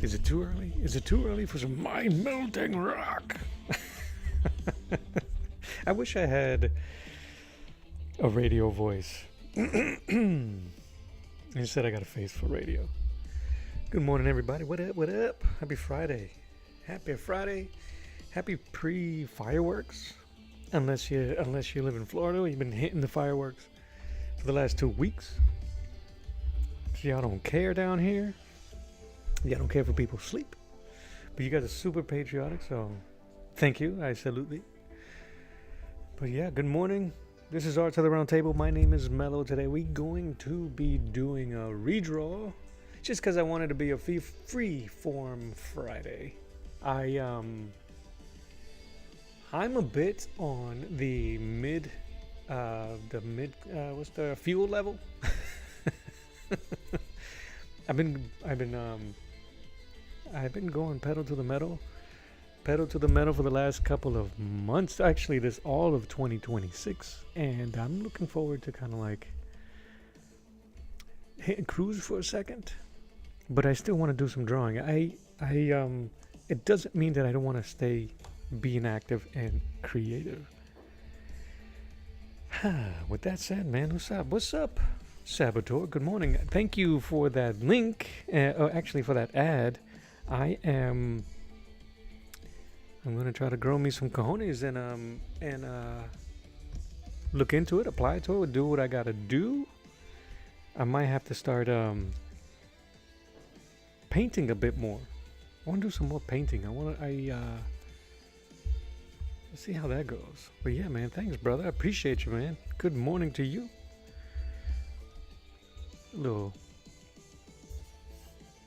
Is it too early? Is it too early for some mind-melting rock? I wish I had a radio voice. Instead, I got a face for radio. Good morning, everybody. What up? What up? Happy Friday. Happy Friday. Happy pre-fireworks. Unless you live in Florida, you've been hitting the fireworks for the last 2 weeks. So y'all don't care down here. Y'all don't care for people's sleep. But you guys are super patriotic, so thank you. I salute thee. But yeah, good morning. This is Art to the Round Table. My name is Mello. Today we're going to be doing a redraw. Just because I wanted to be a free form Friday. I'm a bit on the what's the fuel level? I've been going pedal to the metal for the last couple of months. Actually, this all of 2026, and I'm looking forward to kind of like hit cruise for a second. But I still want to do some drawing. It doesn't mean that I don't want to stay being active and creative. With that said, man, what's up, Saboteur? Good morning. Thank you for that link. Actually, for that ad. I'm gonna try to grow me some cojones and look into it, apply to it, do what I gotta do. I might have to start painting a bit more. I want to do some more painting. Let's see how that goes. But yeah, man, thanks, brother. I appreciate you, man. Good morning to you. A little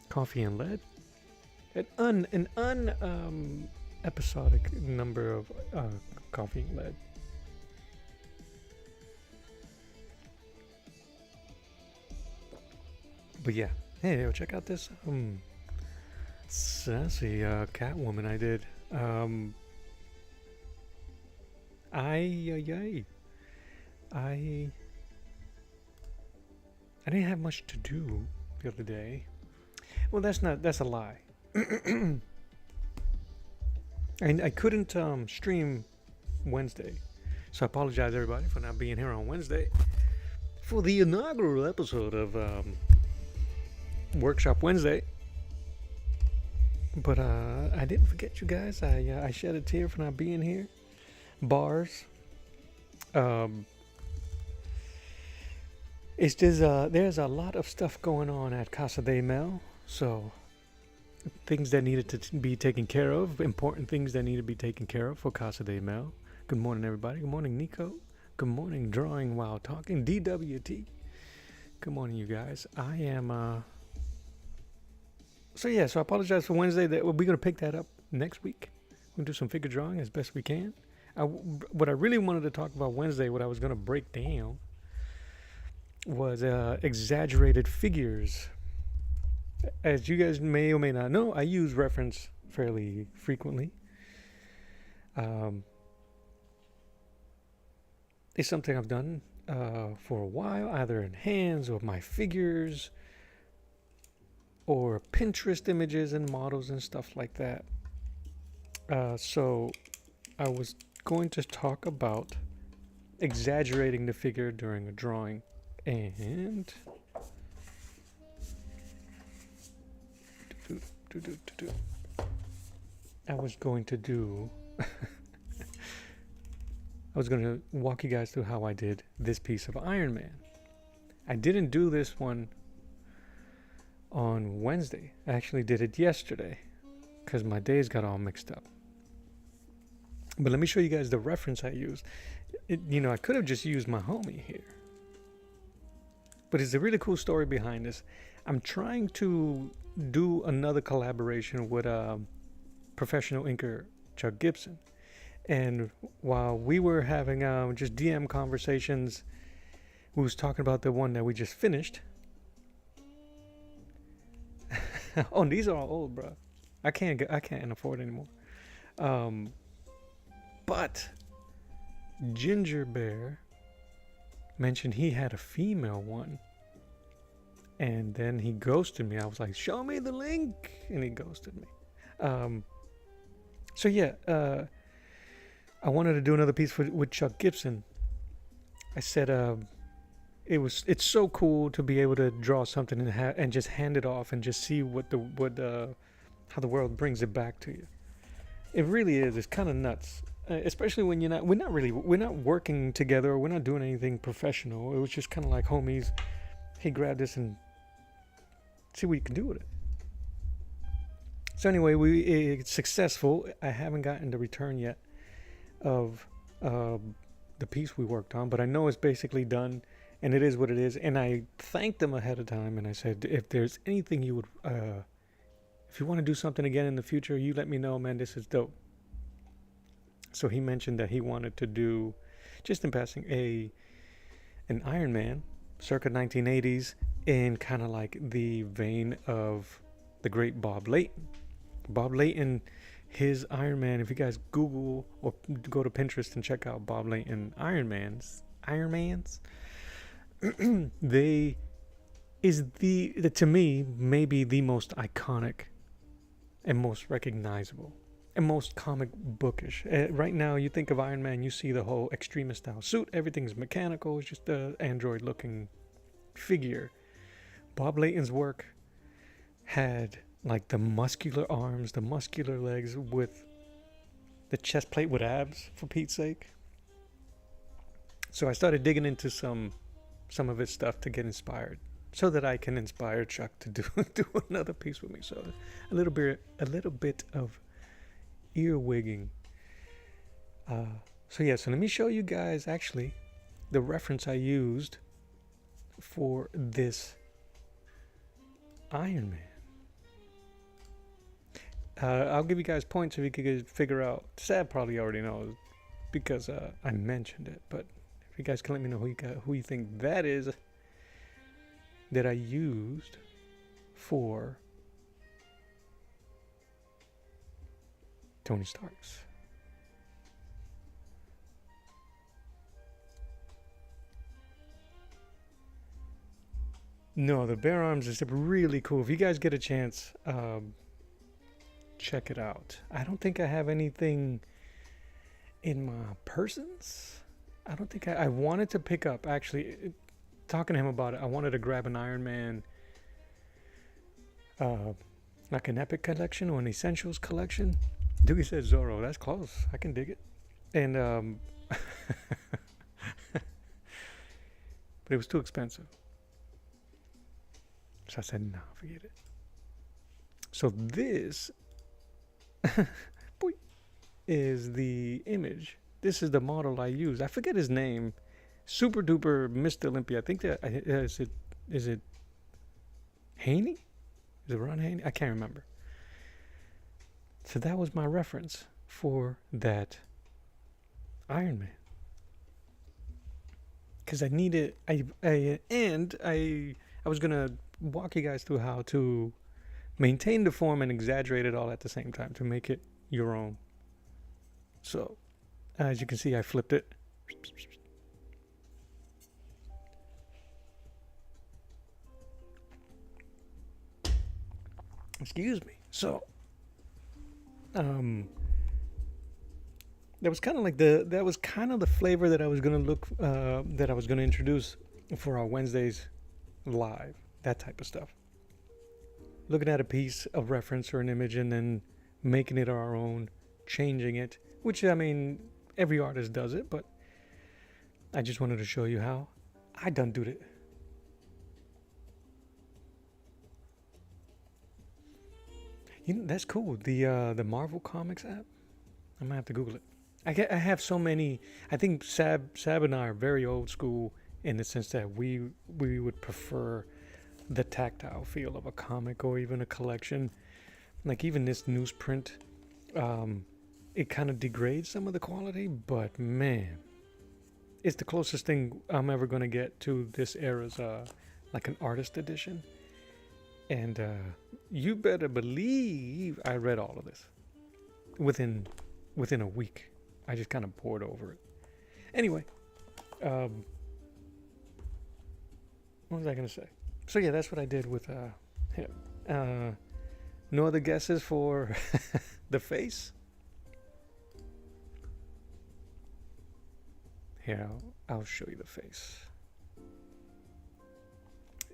coffee and lead. An episodic number of coffee and lead. But yeah, hey, yo, check out this sassy Catwoman I did. I didn't have much to do the other day. Well, that's a lie. I couldn't stream Wednesday, so I apologize everybody for not being here on Wednesday for the inaugural episode of Workshop Wednesday. But I didn't forget you guys. I shed a tear for not being here. Bars. It's just there's a lot of stuff going on at Casa de Mel, so things that needed to be taken care of, important things that need to be taken care of for Casa de Mel. Good morning, everybody. Good morning, Nico. Good morning, Drawing While Talking, DWT. Good morning, you guys. I am so I apologize for Wednesday. That we're gonna pick that up next week. We'll do some figure drawing as best we can. What I really wanted to talk about Wednesday, what I was gonna break down, was exaggerated figures. As you guys may or may not know, I use reference fairly frequently. It's something I've done for a while, either in hands or my figures, or Pinterest images and models and stuff like that. So I was going to talk about exaggerating the figure during a drawing, and I was going to walk you guys through how I did this piece of Iron Man. I didn't do this one on Wednesday. I actually did it yesterday because my days got all mixed up. But let me show you guys the reference I used. I could have just used my homie here, but it's a really cool story behind this. I'm trying to do another collaboration with professional inker Chuck Gibson, and while we were having just DM conversations, we was talking about the one that we just finished. Oh, and these are all old, bro. I can't afford anymore. But Ginger Bear mentioned he had a female one And then he ghosted me. I was like, show me the link. And he ghosted me. So yeah, I wanted to do another piece with Chuck Gibson. I said, it's so cool to be able to draw something and just hand it off and just see how the world brings it back to you. It really is. It's kind of nuts, especially when we're not working together, or we're not doing anything professional. It was just kind of like homies. Hey, grab this and see what you can do with it. So anyway, it's successful. I haven't gotten the return yet of the piece we worked on, but I know it's basically done, and it is what it is. And I thanked them ahead of time, and I said, if there's anything you would, if you want to do something again in the future, you let me know, man. This is dope. So he mentioned that he wanted to do, just in passing, an Iron Man, circa 1980s, in kind of like the vein of the great Bob Layton. Bob Layton, his Iron Man, if you guys Google or go to Pinterest and check out Bob Layton Iron Mans, they is to me, maybe the most iconic and most recognizable and most comic bookish. Right now, you think of Iron Man, you see the whole extremist style suit. Everything's mechanical. It's just an android looking figure. Bob Layton's work had like the muscular arms, the muscular legs with the chest plate with abs, for Pete's sake. So I started digging into some of his stuff to get inspired, so that I can inspire Chuck to do another piece with me. So a little bit of earwigging. So let me show you guys actually the reference I used for this Iron Man. I'll give you guys points if you could figure out. Sad probably already knows because I mentioned it, but if you guys can let me know who you think that is that I used for Tony Stark's. No, the bare arms is really cool. If you guys get a chance, check it out. I don't think I have anything in my persons. I don't think I wanted to pick up, actually, talking to him about it, I wanted to grab an Iron Man, like an Epic collection or an Essentials collection. Doogie said Zorro. That's close. I can dig it. And, but it was too expensive. So I said, no, forget it. So this is the image. This is the model I use. I forget his name. Super duper Mr. Olympia. I think that is it Haney? Is it Ron Haney? I can't remember. So that was my reference for that Iron Man. Because I needed, I was gonna walk you guys through how to maintain the form and exaggerate it all at the same time to make it your own. So, as you can see, I flipped it. Excuse me. So, that was kind of like the flavor that I was gonna that I was gonna introduce for our Wednesdays live, that type of stuff. Looking at a piece of reference or an image and then making it our own, changing it, which, I mean, every artist does it, but I just wanted to show you how I done do it. You know, that's cool. The Marvel Comics app. I might have to Google it. I have so many. I think Sab and I are very old school in the sense that we would prefer the tactile feel of a comic or even a collection. Like even this newsprint, it kind of degrades some of the quality, but man, it's the closest thing I'm ever going to get to this era's like an artist edition. And you better believe I read all of this within a week. I just kind of poured over it. Anyway, what was I going to say? So yeah, that's what I did with him. No other guesses for the face? Here, I'll show you the face.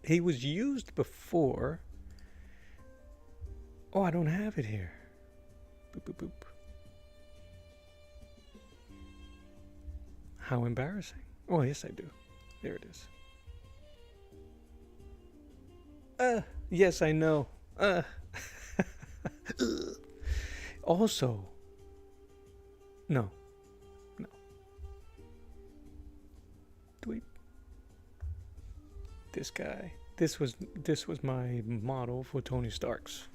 He was used before. Oh, I don't have it here. Boop, boop, boop. How embarrassing. Oh, yes, I do. There it is. Yes, I know. Also, no. Dweep. This guy. This was my model for Tony Stark's.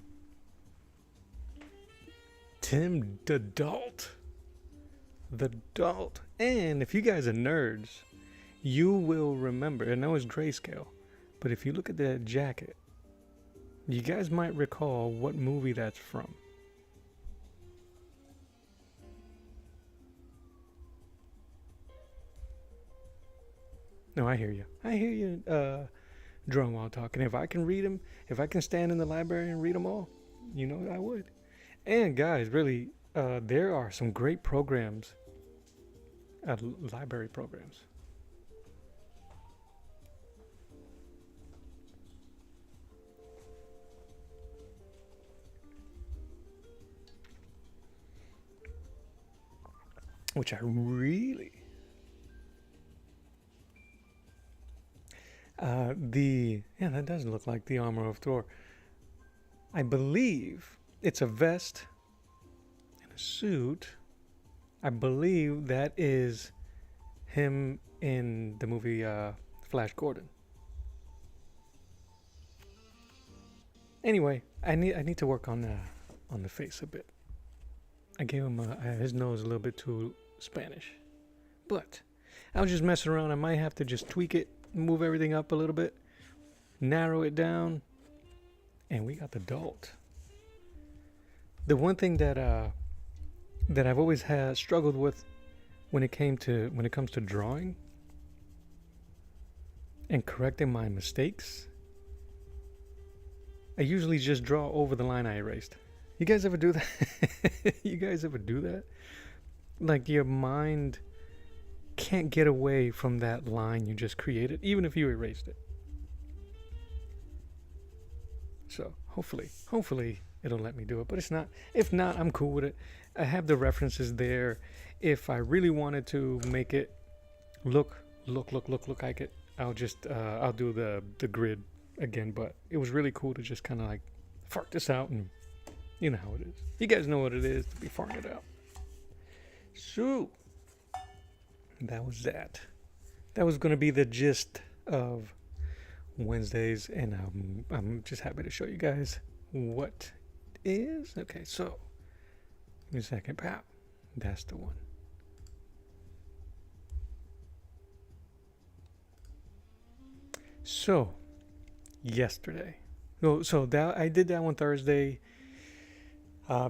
Tim the Adult. The Adult. And if you guys are nerds, you will remember. I know it's grayscale, but if you look at that jacket, you guys might recall what movie that's from. No, I hear you. I hear you drawing while talking. If I can read them, if I can stand in the library and read them all, you know I would. And guys, really, there are some great programs, library programs. Which I really... yeah, that does look like the armor of Thor. I believe it's a vest and a suit. I believe that is him in the movie Flash Gordon. Anyway, I need to work on the face a bit. I gave him his nose a little bit too Spanish, but I was just messing around. I might have to just tweak it, move everything up a little bit, narrow it down, and we got the adult. The one thing that I've always struggled with when it comes to drawing and correcting my mistakes, I usually just draw over the line I erased. You guys ever do that? You guys ever do that? Like your mind can't get away from that line you just created, even if you erased it. So hopefully it'll let me do it, but it's not. If not, I'm cool with it. I have the references there. If I really wanted to make it look like it, I'll do the grid again. But it was really cool to just kind of like fart this out, and you know how it is. You guys know what it is to be farting it out. So that was that. That was going to be the gist of Wednesdays, and I'm just happy to show you guys what is. Okay, so give me a second. Pow. That's the one. So yesterday, so that I did that one Thursday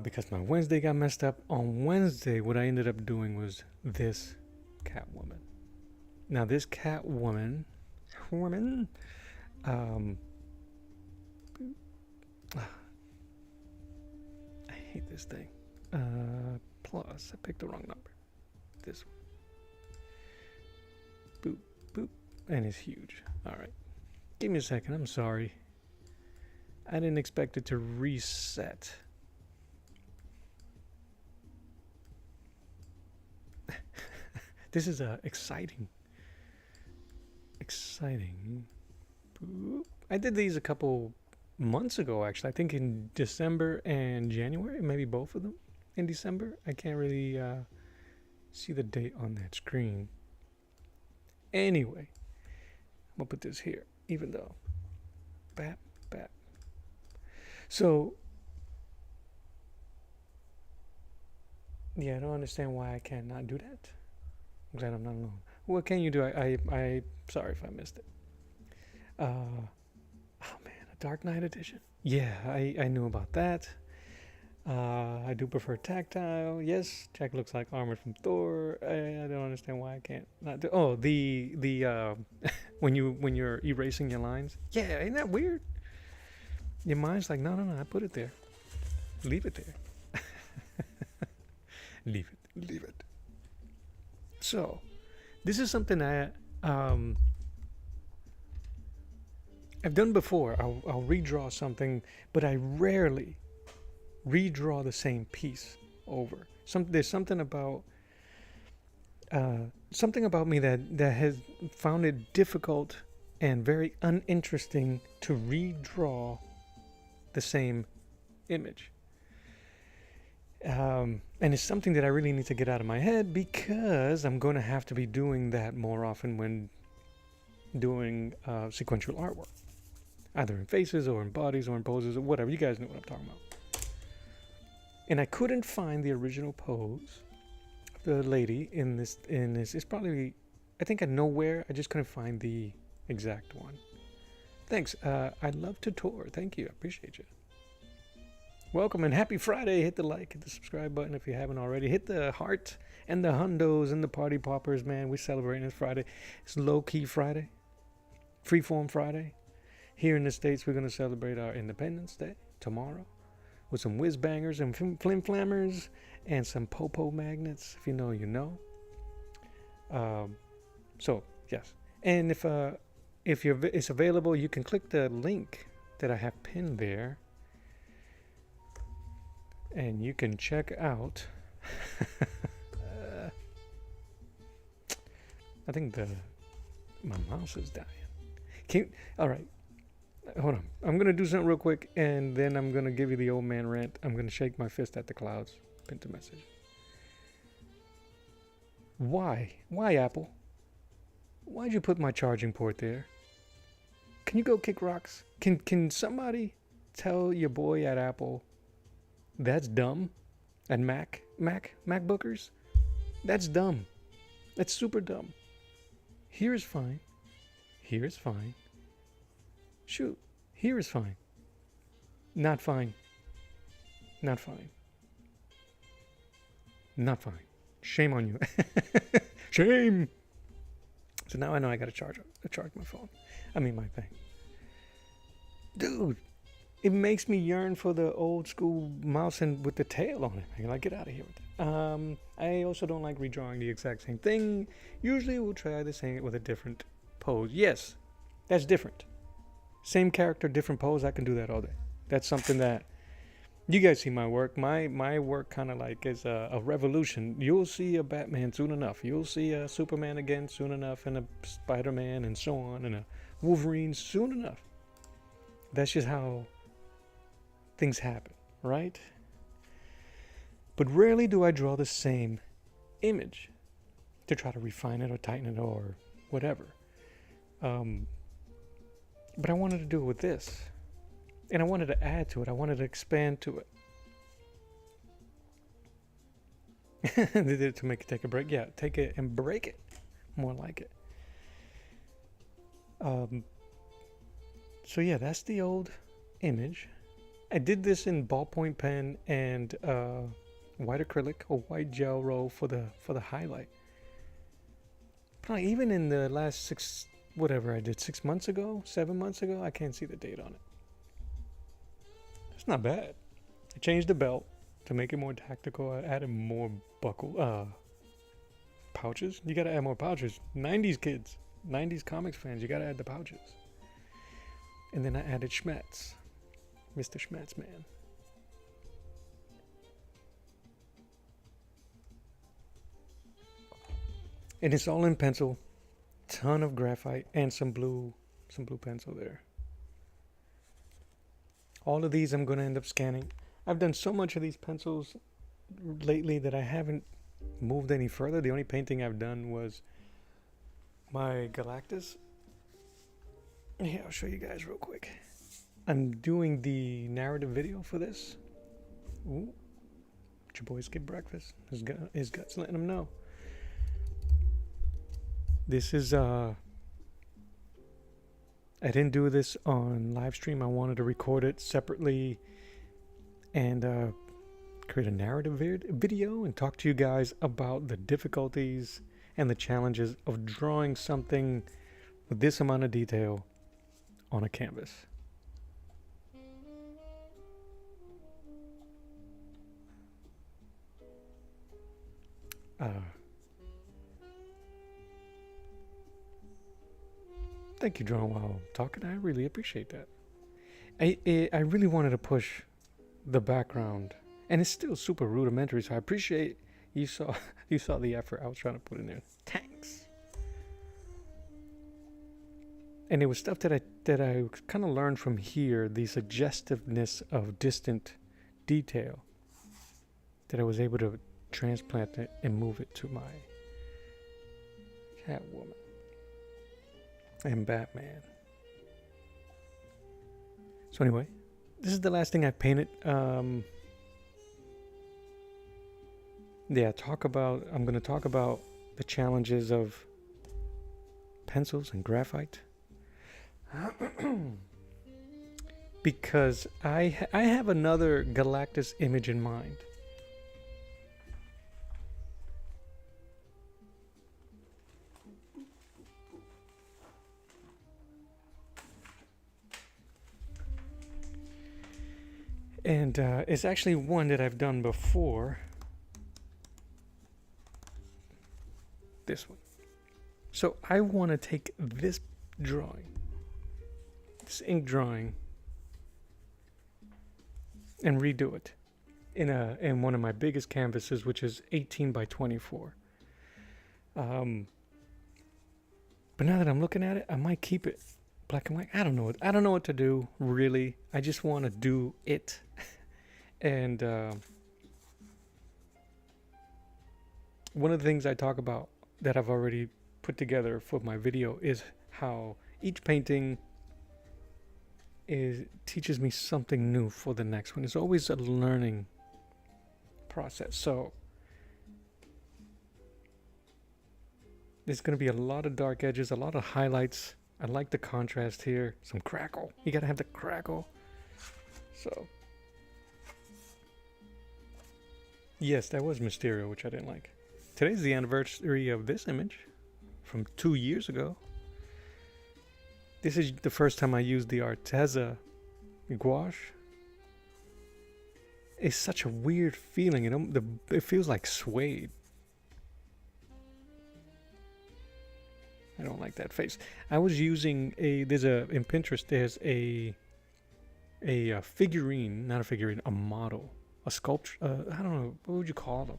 because my Wednesday got messed up. On Wednesday, what I ended up doing was this Catwoman. Now this Catwoman, I hate this thing. Plus, I picked the wrong number. This one. Boop, boop, and it's huge. All right, give me a second. I'm sorry. I didn't expect it to reset. This is exciting. Boop. I did these a couple months ago, actually. I think in December and January, maybe both of them in December. I can't really see the date on that screen. Anyway, I'm gonna put this here, even though bat. So yeah, I don't understand why I cannot do that. I'm glad I'm not alone. What can you do? I sorry if I missed it. Oh man, a Dark Knight edition. Yeah, I knew about that. I do prefer tactile. Yes, Jack looks like armored from Thor. I don't understand why I can't not do. Oh, the when you're erasing your lines. Yeah, ain't that weird? Your mind's like, no, I put it there. Leave it there. Leave it. So, this is something I've done before. I'll redraw something, but I rarely redraw the same piece over. There's something about me that has found it difficult and very uninteresting to redraw the same image. And it's something that I really need to get out of my head, because I'm going to have to be doing that more often when doing sequential artwork, either in faces or in bodies or in poses or whatever. You guys know what I'm talking about. And I couldn't find the original pose of the lady in this. It's probably, I think I know where. I just couldn't find the exact one. Thanks. I'd love to tour. Thank you. I appreciate you. Welcome and happy Friday. Hit the like, hit the subscribe button if you haven't already. Hit the heart and the hundos and the party poppers, man. We're celebrating this Friday. It's low-key Friday. Freeform Friday. Here in the States, we're going to celebrate our Independence Day tomorrow with some whiz bangers and flim flammers and some popo magnets. If you know, you know. So, yes. And if it's available, you can click the link that I have pinned there. And you can check out I think my mouse is dying. All right, hold on. I'm going to do something real quick, and then I'm going to give you the old man rant. I'm going to shake my fist at the clouds. Pin to message. Why, Apple? Why'd you put my charging port there? Can you go kick rocks? Can somebody tell your boy at Apple that's dumb? And MacBookers? That's dumb. That's super dumb. Here is fine. Here is fine. Shoot. Here is fine. Not fine. Not fine. Not fine. Shame on you. Shame. So now I know I gotta charge my phone. I mean my thing. Dude. It makes me yearn for the old school mouse and with the tail on it. Man. Like, get out of here with that. I also don't like redrawing the exact same thing. Usually we'll try the same with a different pose. Yes, that's different. Same character, different pose. I can do that all day. That's something that you guys see my work. My work kind of like is a revolution. You'll see a Batman soon enough. You'll see a Superman again soon enough, and a Spider-Man and so on, and a Wolverine soon enough. That's just how things happen, right? But rarely do I draw the same image to try to refine it or tighten it or whatever. But I wanted to do it with this. And I wanted to add to it. I wanted to expand to it. They did it to make it take a break. Yeah, take it and break it. More like it. So yeah, that's the old image. I did this in ballpoint pen and white acrylic or white gel roll for the highlight. But even in the last 6 months ago, 7 months ago, I can't see the date on it. It's not bad. I changed the belt to make it more tactical. I added more pouches. You gotta add more pouches. 90s kids, 90s comics fans, you gotta add the pouches. And then I added Schmetz. Mr. Schmetz, man. And it's all in pencil. Ton of graphite and some blue pencil there. All of these I'm going to end up scanning. I've done so much of these pencils lately that I haven't moved any further. The only painting I've done was my Galactus. Yeah, I'll show you guys real quick. I'm doing the narrative video for this. Ooh, your boy skip breakfast. His guts letting him know. This is I didn't do this on live stream. I wanted to record it separately and create a narrative video and talk to you guys about the difficulties and the challenges of drawing something with this amount of detail on a canvas. Thank you, Drawing While Talking. I really appreciate that. I really wanted to push the background, and it's still super rudimentary, so I appreciate you saw the effort I was trying to put in there. Thanks. And it was stuff that I kind of learned from here, the suggestiveness of distant detail, that I was able to transplant it and move it to my Catwoman and Batman. So anyway, this is the last thing I painted. I'm going to talk about the challenges of pencils and graphite. Because I have another Galactus image in mind. And it's actually one that I've done before. This one. So I want to take this drawing, this ink drawing, and redo it in one of my biggest canvases, which is 18 by 24. But now that I'm looking at it, I might keep it black and white. I don't know what to do, really. I just want to do it. And one of the things I talk about that I've already put together for my video is how each painting teaches me something new for the next one. It's always a learning process. So there's going to be a lot of dark edges, a lot of highlights. I like the contrast here. Some crackle. You got to have the crackle. So yes, that was Mysterio, which I didn't like. Today's the anniversary of this image from 2 years ago. This is the first time I used the Arteza gouache. It's such a weird feeling. It feels like suede. I don't like that face. I was using in Pinterest, there's a figurine, not a figurine, a model, a sculpture. I don't know, what would you call them?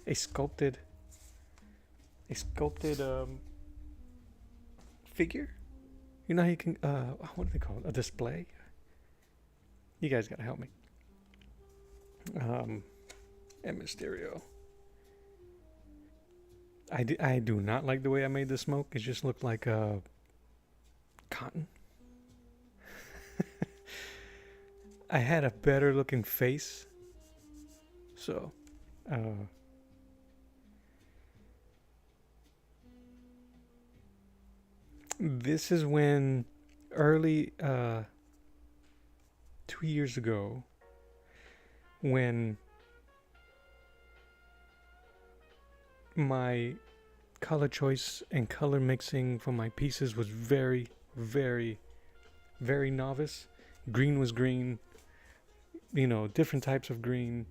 A sculpted figure. You know how you can what do they call it? A display. You guys gotta help me. And Mysterio. I do not like the way I made the smoke. It just looked like cotton. I had a better looking face. So, this is when early 2 years ago, when my color choice and color mixing for my pieces was very, very, very novice. Green was green, different types of green.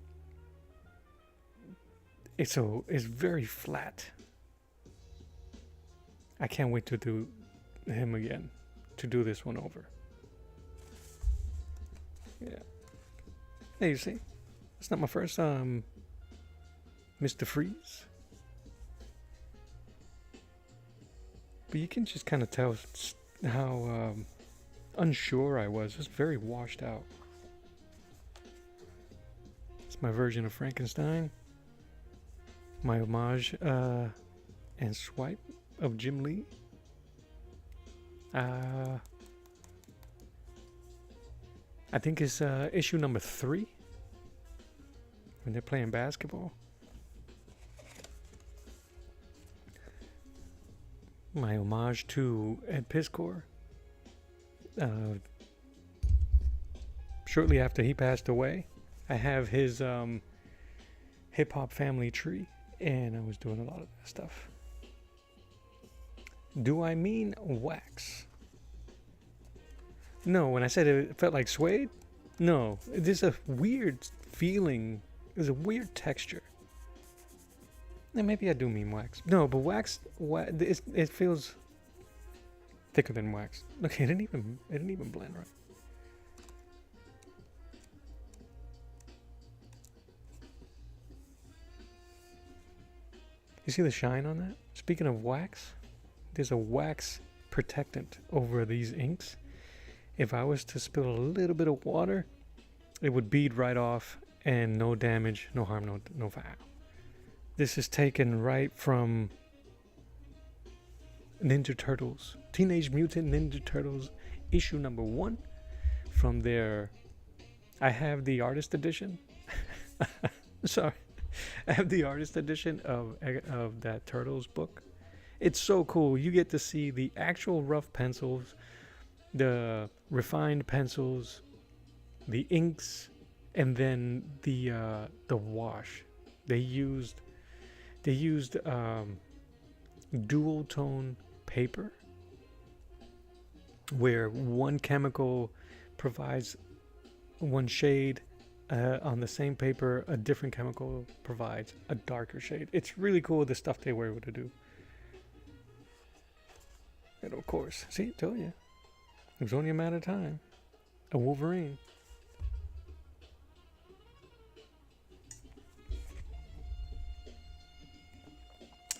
It's very flat. I can't wait to do him again, to do this one over. Yeah. Hey, you see, it's not my first Mr. Freeze. But you can just kind of tell how unsure I was. It's very washed out. It's my version of Frankenstein. My homage and swipe of Jim Lee. I think it's issue number 3 when they're playing basketball. My homage to Ed Piscor. Shortly after he passed away, I have his hip hop family tree, and I was doing a lot of that stuff. Do I mean wax? No, when I said it felt like suede, no. There's a weird feeling. There's a weird texture. And maybe I do mean wax. No, but it feels thicker than wax. Okay, it didn't even blend right. You see the shine on that? Speaking of wax, there's a wax protectant over these inks. If I was to spill a little bit of water, it would bead right off and no damage, no harm, no foul. This is taken right from Ninja Turtles, Teenage Mutant Ninja Turtles issue number 1 from their, I have the artist edition. Sorry. I have the artist edition of that Turtles book. It's so cool. You get to see the actual rough pencils, the refined pencils, the inks, and then the wash. They used dual tone paper, where one chemical provides one shade. On the same paper, a different chemical provides a darker shade. It's really cool, the stuff they were able to do. And of course, see, I told you, it was only a matter of time. A Wolverine.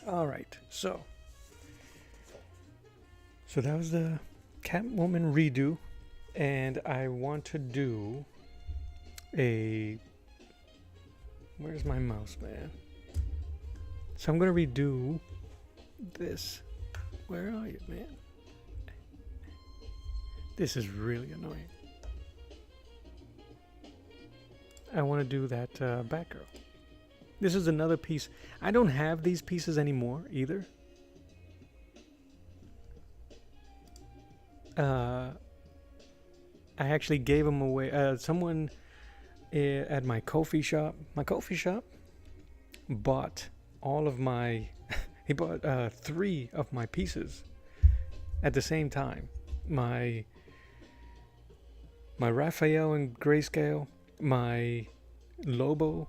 All right, so that was the Catwoman redo, and I want to do where's my mouse, man? So I'm gonna redo this. Where are you, man? This is really annoying. I want to do that Batgirl. This is another piece. I don't have these pieces anymore either. I actually gave them away. Someone at my Ko-fi shop bought all of my he bought 3 of my pieces at the same time. My Raphael in grayscale, my Lobo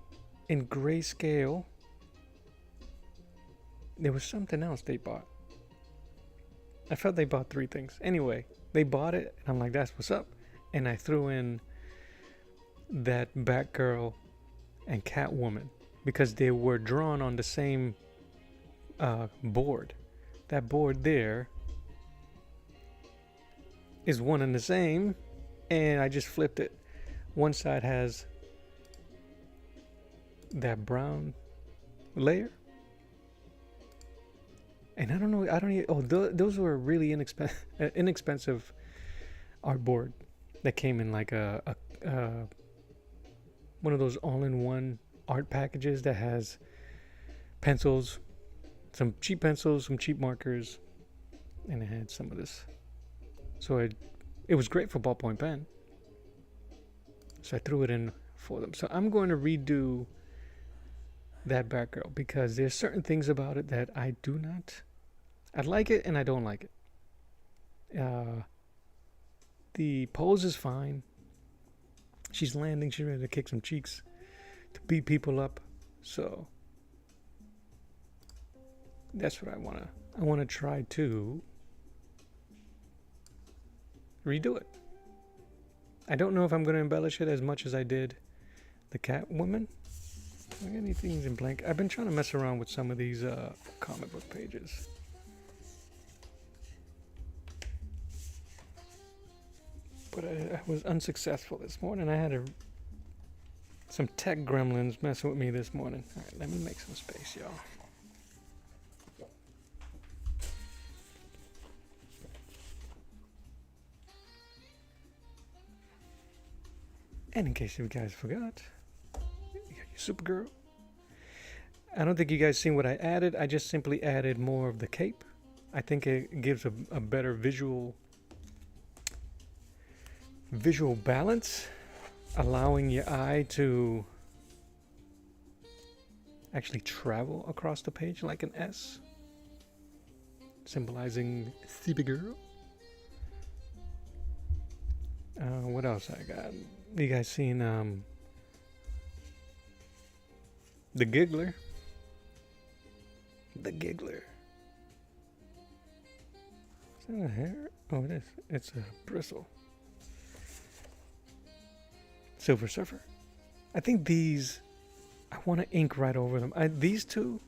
in grayscale. There was something else they bought. I felt they bought 3 things. Anyway, they bought it and I'm like, that's what's up. And I threw in that Batgirl and Catwoman because they were drawn on the same board. That board there is one and the same, and I just flipped it. One side has that brown layer, and I don't know. Those were really inexpensive artboard that came in like a one of those all-in-one art packages that has pencils, some cheap pencils, some cheap markers, and it had some of this. So it was great for ballpoint pen. So I threw it in for them. So I'm going to redo that Batgirl because there's certain things about it that I do not. I like it and I don't like it. The pose is fine. She's landing. She's ready to kick some cheeks, to beat people up. So that's what I wanna. I wanna try to redo it. I don't know if I'm gonna embellish it as much as I did the Catwoman. I got any things in blank? I've been trying to mess around with some of these comic book pages. But I was unsuccessful this morning. I had some tech gremlins messing with me this morning. All right, let me make some space, y'all. And in case you guys forgot, you got your Supergirl. I don't think you guys seen what I added. I just simply added more of the cape. I think it gives a better visual balance, allowing your eye to actually travel across the page like an S. symbolizing Supergirl. What else I got? You guys seen the Giggler? The Giggler. Is that a hair? Oh, it is. It's a bristle. Silver Surfer. I think these, I want to ink right over them. These two,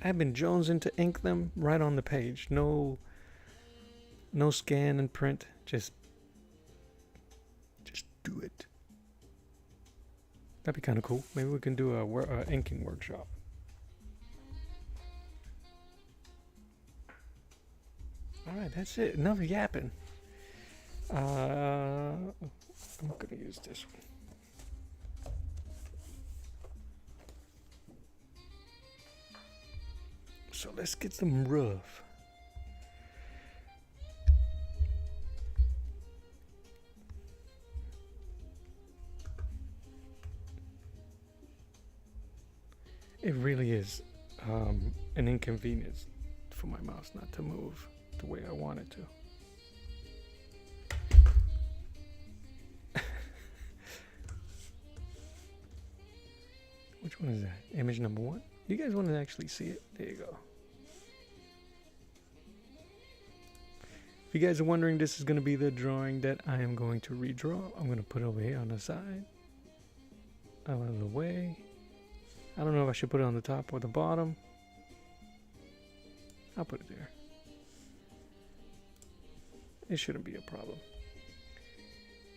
I've been jonesing to ink them right on the page. No scan and print. Just do it. That'd be kind of cool. Maybe we can do a inking workshop. All right, that's it. Enough yapping. I'm gonna use this one. So let's get some rough. It really is an inconvenience for my mouse not to move the way I want it to. Which one is that? Image number 1? You guys want to actually see it? There you go. If you guys are wondering, this is going to be the drawing that I am going to redraw. I'm going to put it over here on the side. Out of the way. I don't know if I should put it on the top or the bottom. I'll put it there. It shouldn't be a problem.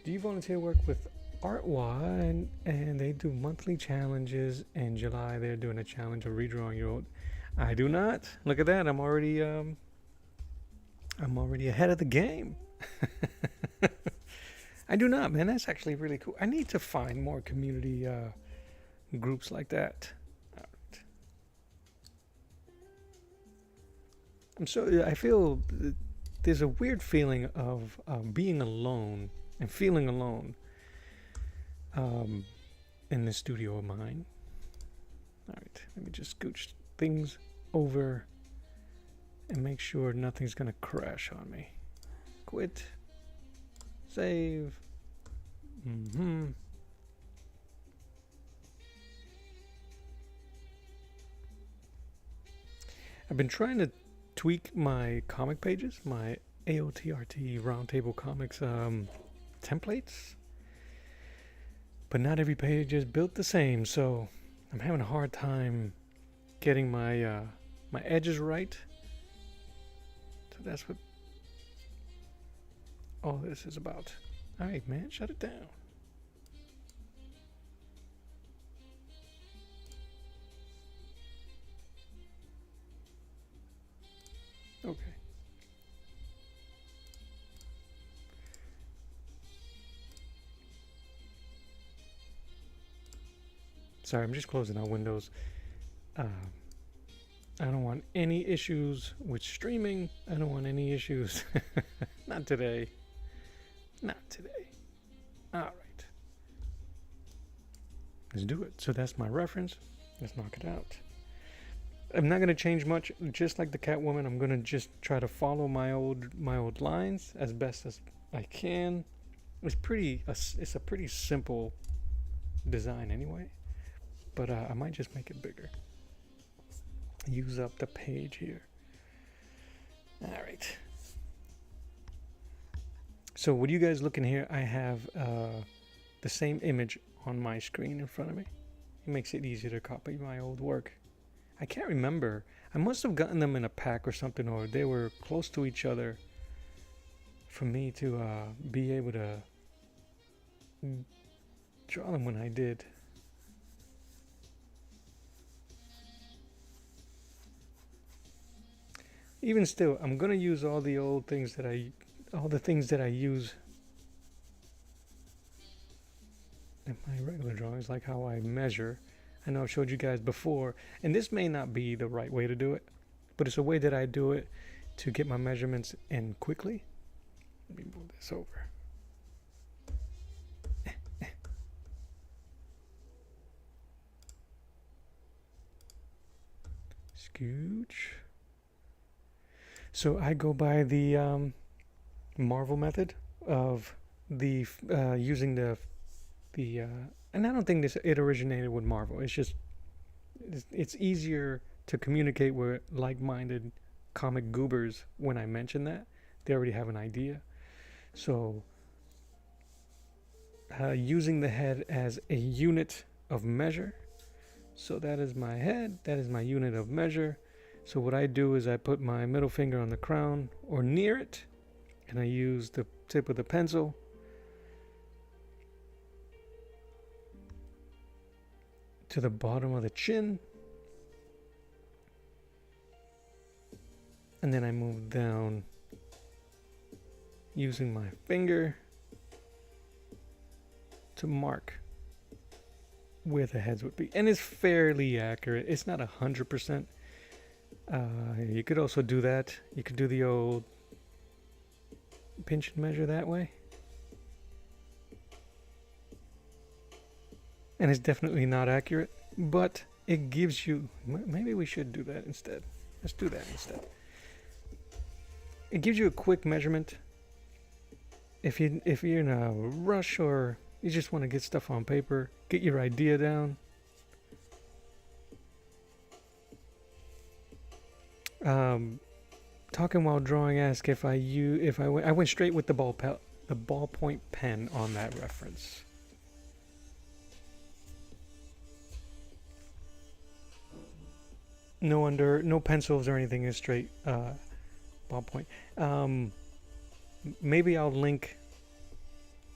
Do you volunteer work with Artwa? And they do monthly challenges. In July, they're doing a challenge of redrawing your old. I do not. Look at that. I'm already ahead of the game. I do not, man. That's actually really cool. I need to find more community groups like that. All right. I feel there's a weird feeling of being alone and feeling alone in this studio of mine. All right, let me just scooch things over and make sure nothing's gonna crash on me. Quit. Save. I've been trying to tweak my comic pages, my AOTRT Roundtable Comics templates, but not every page is built the same, so I'm having a hard time getting my my edges right. So that's what all this is about. All right, man, shut it down. Okay. Sorry, I'm just closing out windows. I don't want any issues with streaming. I don't want any issues. Not today. Not today. All right. Let's do it. So that's my reference. Let's knock it out. I'm not going to change much. Just like the Catwoman, I'm going to just try to follow my old lines as best as I can. It's a pretty simple design anyway. But I might just make it bigger. Use up the page here. All right. So what you guys looking here, I have the same image on my screen in front of me. It makes it easier to copy my old work. I can't remember. I must have gotten them in a pack or something, or they were close to each other for me to be able to draw them when I did. Even still, I'm gonna use all the things that I use in my regular drawings, like how I measure. I know I've showed you guys before, and this may not be the right way to do it, but it's a way that I do it to get my measurements in quickly. Let me move this over. Scooch. So I go by the Marvel method of using the and I don't think it originated with Marvel. It's easier to communicate with like-minded comic goobers when I mention that. They already have an idea. So using the head as a unit of measure. So that is my head, that is my unit of measure. So what I do is I put my middle finger on the crown or near it, and I use the tip of the pencil to the bottom of the chin, and then I move down using my finger to mark where the heads would be. And it's fairly accurate. It's not 100%. You could also do that. You could do the old pinch and measure that way. And it's definitely not accurate, but it gives you, maybe we should do that instead. Let's do that instead. It gives you a quick measurement. If you're in a rush or you just want to get stuff on paper, get your idea down. Talking while drawing, ask if I went straight with the ballpoint pen on that reference. No pencils or anything, is straight ballpoint. Maybe I'll link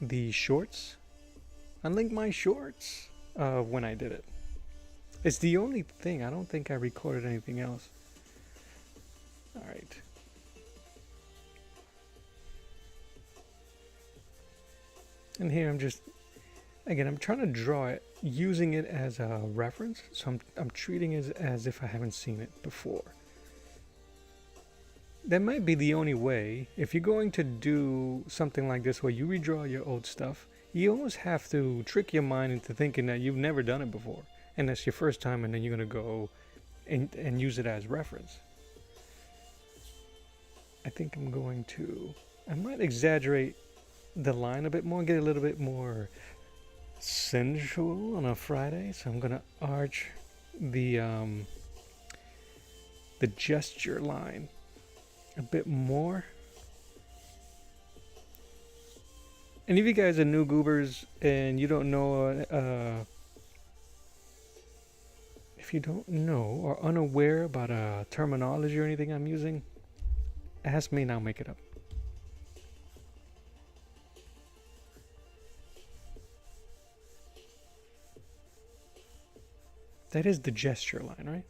the shorts. I'll link my shorts when I did it. It's the only thing. I don't think I recorded anything else. All right. And here I'm trying to draw it using it as a reference. So I'm treating it as if I haven't seen it before. That might be the only way. If you're going to do something like this where you redraw your old stuff, you almost have to trick your mind into thinking that you've never done it before. And that's your first time, and then you're going to go and use it as reference. I think I might exaggerate the line a bit more, get a little bit more sensual on a Friday. So I'm going to arch the gesture line a bit more. And if you guys are new goobers and you don't know, if you don't know or unaware about terminology or anything I'm using, ask me and I'll make it up. That is the gesture line, right?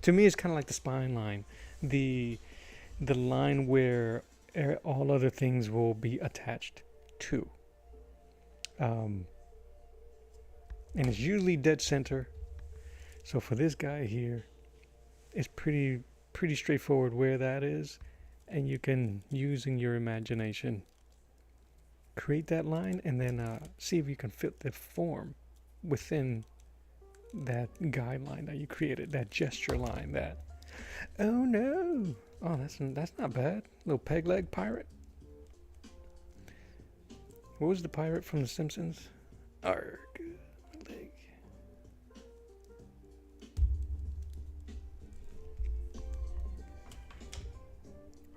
To me, it's kind of like the spine line. The line where all other things will be attached to. And it's usually dead center. So for this guy here, it's pretty straightforward where that is. And you can, using your imagination, create that line and then see if you can fit the form within that guideline that you created, that gesture line, that... Oh no! Oh, that's not bad. Little peg leg pirate. What was the pirate from The Simpsons? Arg, leg.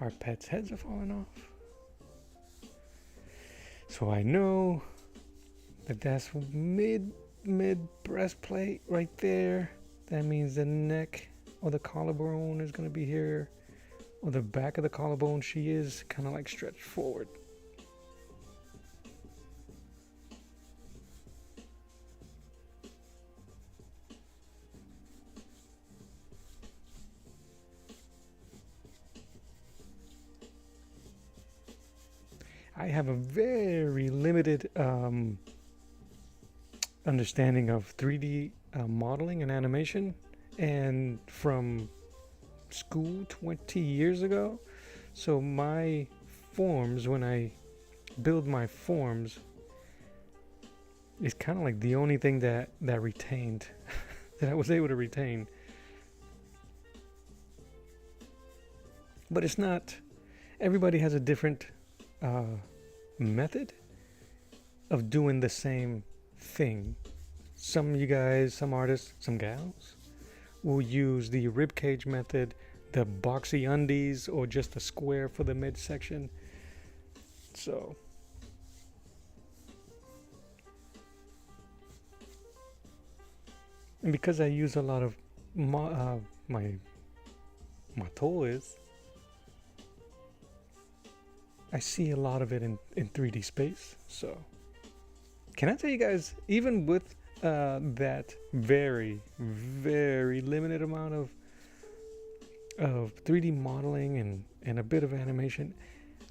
Our pets' heads are falling off. So I know that that's mid breastplate right there. That means the neck or the collarbone is going to be here, or the back of the collarbone, she is kind of like stretched forward. I have a very limited understanding of 3D modeling and animation, and from school 20 years ago. So my forms, when I build my forms, is kind of like the only thing that retained, that I was able to retain. But it's not. Everybody has a different method of doing the same thing. Some you guys, some artists, some gals will use the ribcage method, the boxy undies, or just a square for the midsection. So, and because I use a lot of my toys, I see a lot of it in 3D space. So, can I tell you guys, even with that very, very limited amount of 3D modeling and a bit of animation,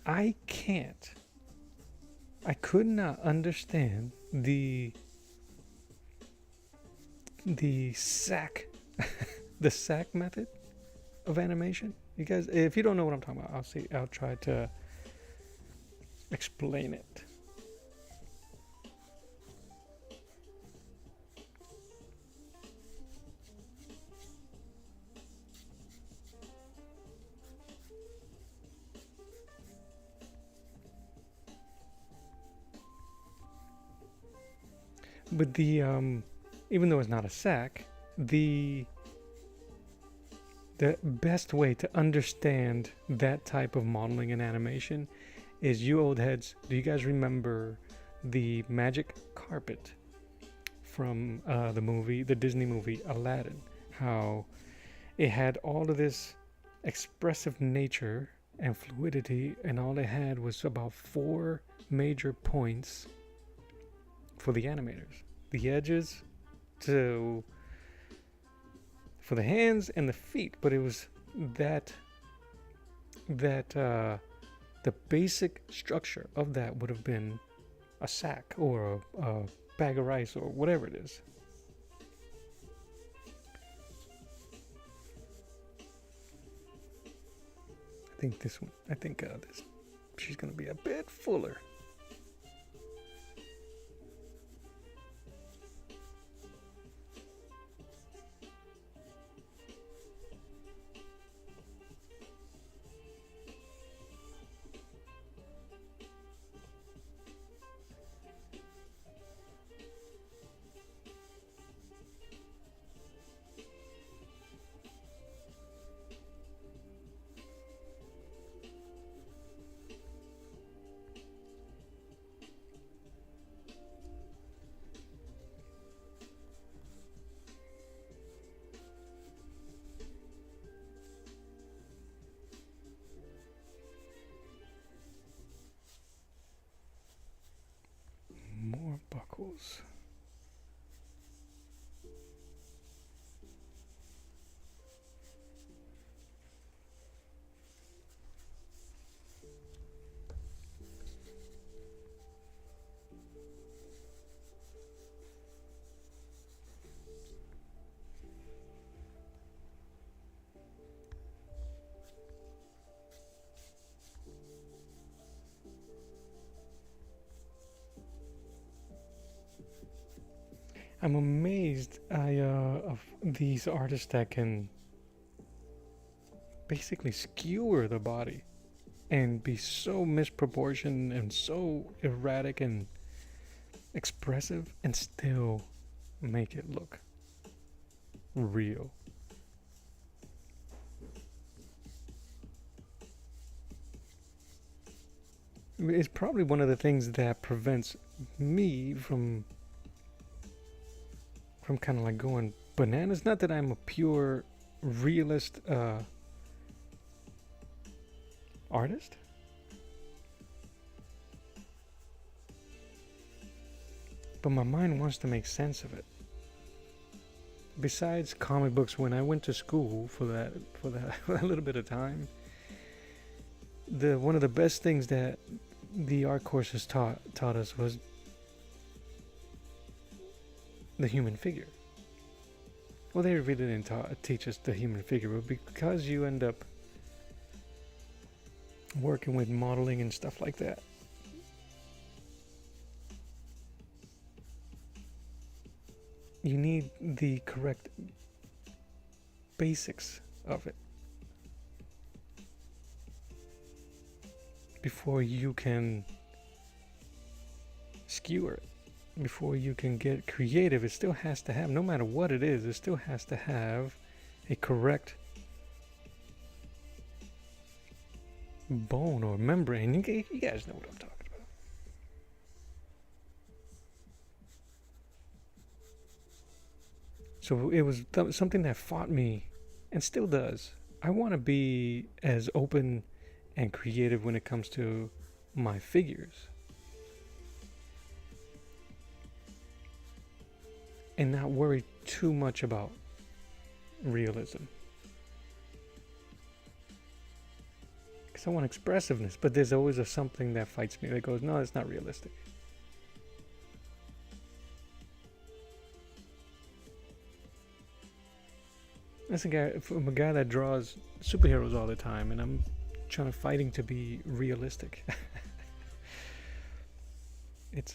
I could not understand the sack the sack method of animation. You guys, if you don't know what I'm talking about, I'll try to explain it. But the even though it's not a sack, the best way to understand that type of modeling and animation is, you old heads, do you guys remember the magic carpet from the Disney movie Aladdin? How it had all of this expressive nature and fluidity, and all it had was about 4 major points for the animators. The edges for the hands and the feet, but it was that the basic structure of that would have been a sack or a bag of rice or whatever it is. I think this she's gonna be a bit fuller. More buckles. I'm amazed of these artists that can basically skewer the body and be so misproportioned and so erratic and expressive and still make it look real. It's probably one of the things that prevents me from kind of like going bananas. Not that I'm a pure realist artist, but my mind wants to make sense of it. Besides comic books, when I went to school for that for a little bit of time, one of the best things that the art courses taught us was the human figure. Well, they really didn't teach us the human figure, but because you end up working with modeling and stuff like that, you need the correct basics of it. before you can skewer it, before you can get creative. It still has to have, no matter what it is, it still has to have a correct bone or membrane. You guys know what I'm talking about. So it was something that fought me, and still does. I want to be as open and creative when it comes to my figures, and not worry too much about realism. Because I want expressiveness, but there's always something that fights me that goes, no, it's not realistic. That's I'm a guy that draws superheroes all the time, and I'm fighting to be realistic. It's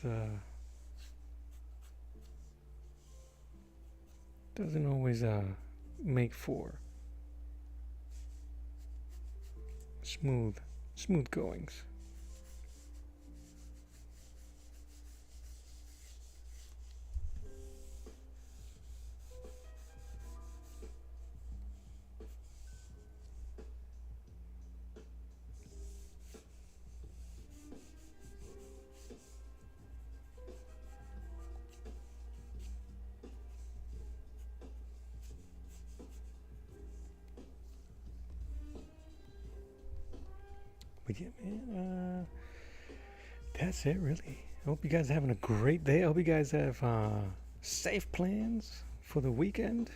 doesn't always make for smooth goings. But yeah, man, that's it, really. I hope you guys are having a great day. I hope you guys have safe plans for the weekend.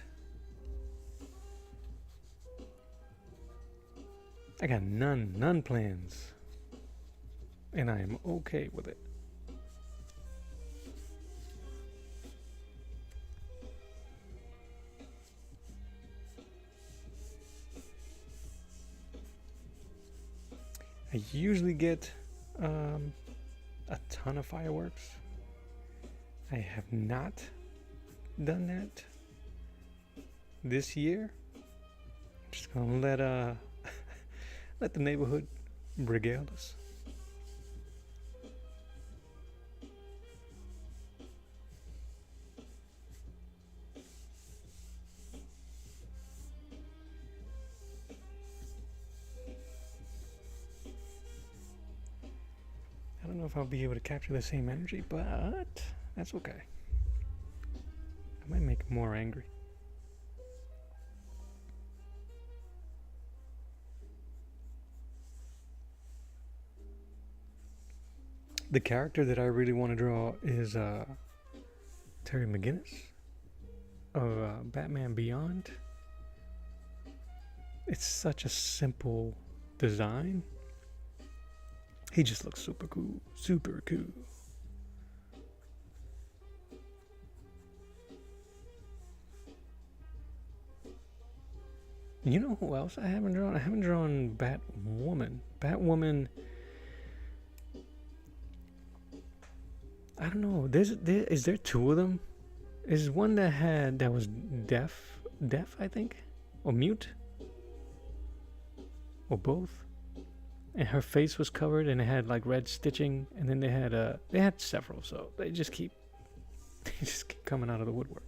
I got none plans, and I am okay with it. I usually get a ton of fireworks. I have not done that this year. I'm just gonna let let the neighborhood regale us. I don't know if I'll be able to capture the same energy, but that's okay. I might make him more angry. The character that I really want to draw is Terry McGinnis of Batman Beyond. It's such a simple design. He just looks super cool. Super cool. You know who else I haven't drawn? I haven't drawn Batwoman. Batwoman. I don't know. Is there two of them? Is one that was deaf, I think, or mute, or both? And her face was covered, and it had like red stitching, and then they had several, so they just keep coming out of the woodwork.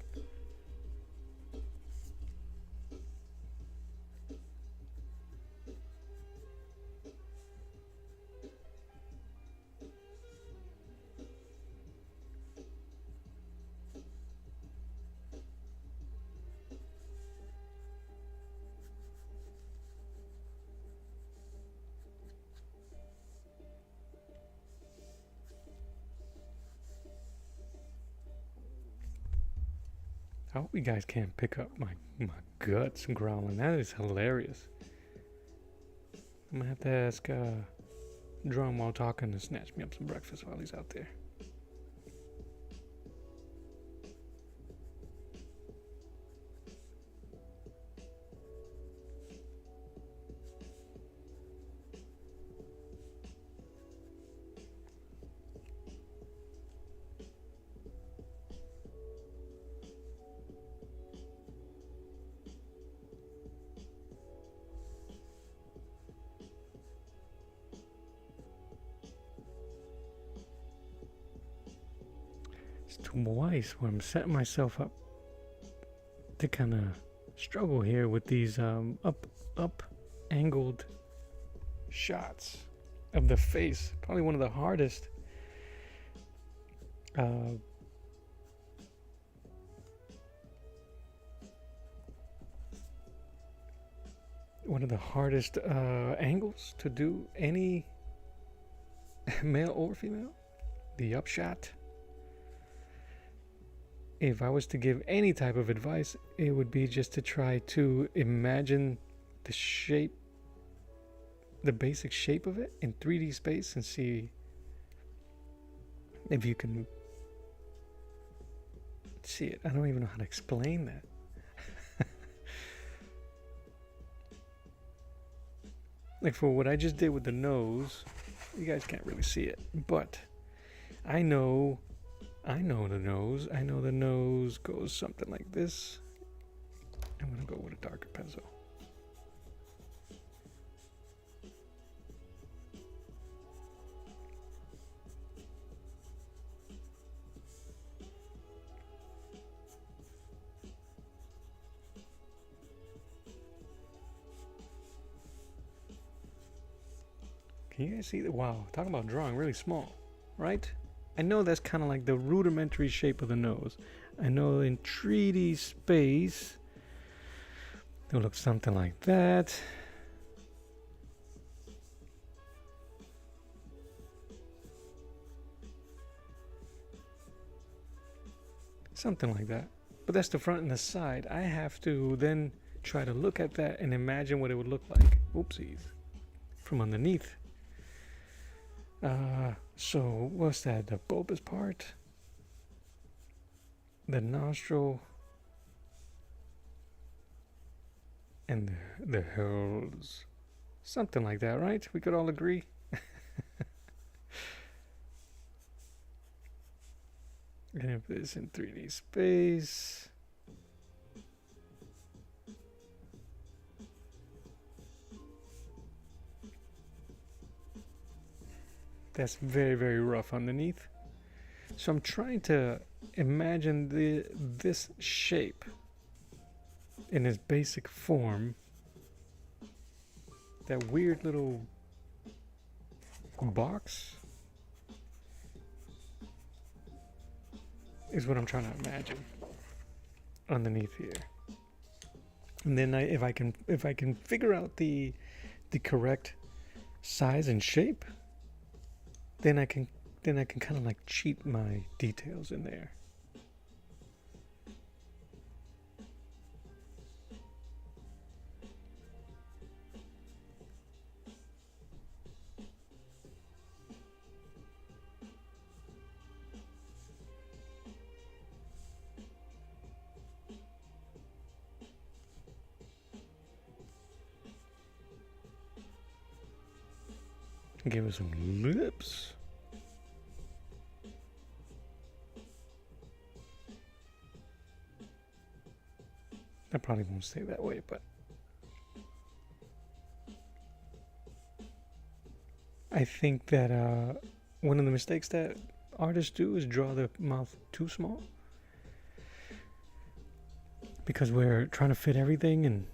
I hope you guys can't pick up my guts growling. That is hilarious. I'm gonna have to ask Drum while talking to snatch me up some breakfast while he's out there. twice where I'm setting myself up to kind of struggle here with these up angled shots of the face. Probably one of the hardest angles to do any male or female. The upshot. If I was to give any type of advice, it would be just to try to imagine the shape, the basic shape of it in 3D space and see if you can see it. I don't even know how to explain that. Like for what I just did with the nose, you guys can't really see it, but I know the nose. I know the nose goes something like this. I'm gonna go with a darker pencil. Can you guys see that? Wow, talking about drawing really small, right? I know that's kind of like the rudimentary shape of the nose. I know in 3D space, it'll look something like that. Something like that. But that's the front and the side. I have to then try to look at that and imagine what it would look like. Oopsies. From underneath. So what's that? The bulbous part, the nostril, and the holes. Something like that, right? We could all agree. And if it's in 3D space. That's very, very rough underneath. So I'm trying to imagine this shape in its basic form. That weird little box is what I'm trying to imagine underneath here. And then if I can figure out the correct size and shape, then I can kind of like cheat my details in there. Give us some lips. That probably won't stay that way, but I think that one of the mistakes that artists do is draw the mouth too small, because we're trying to fit everything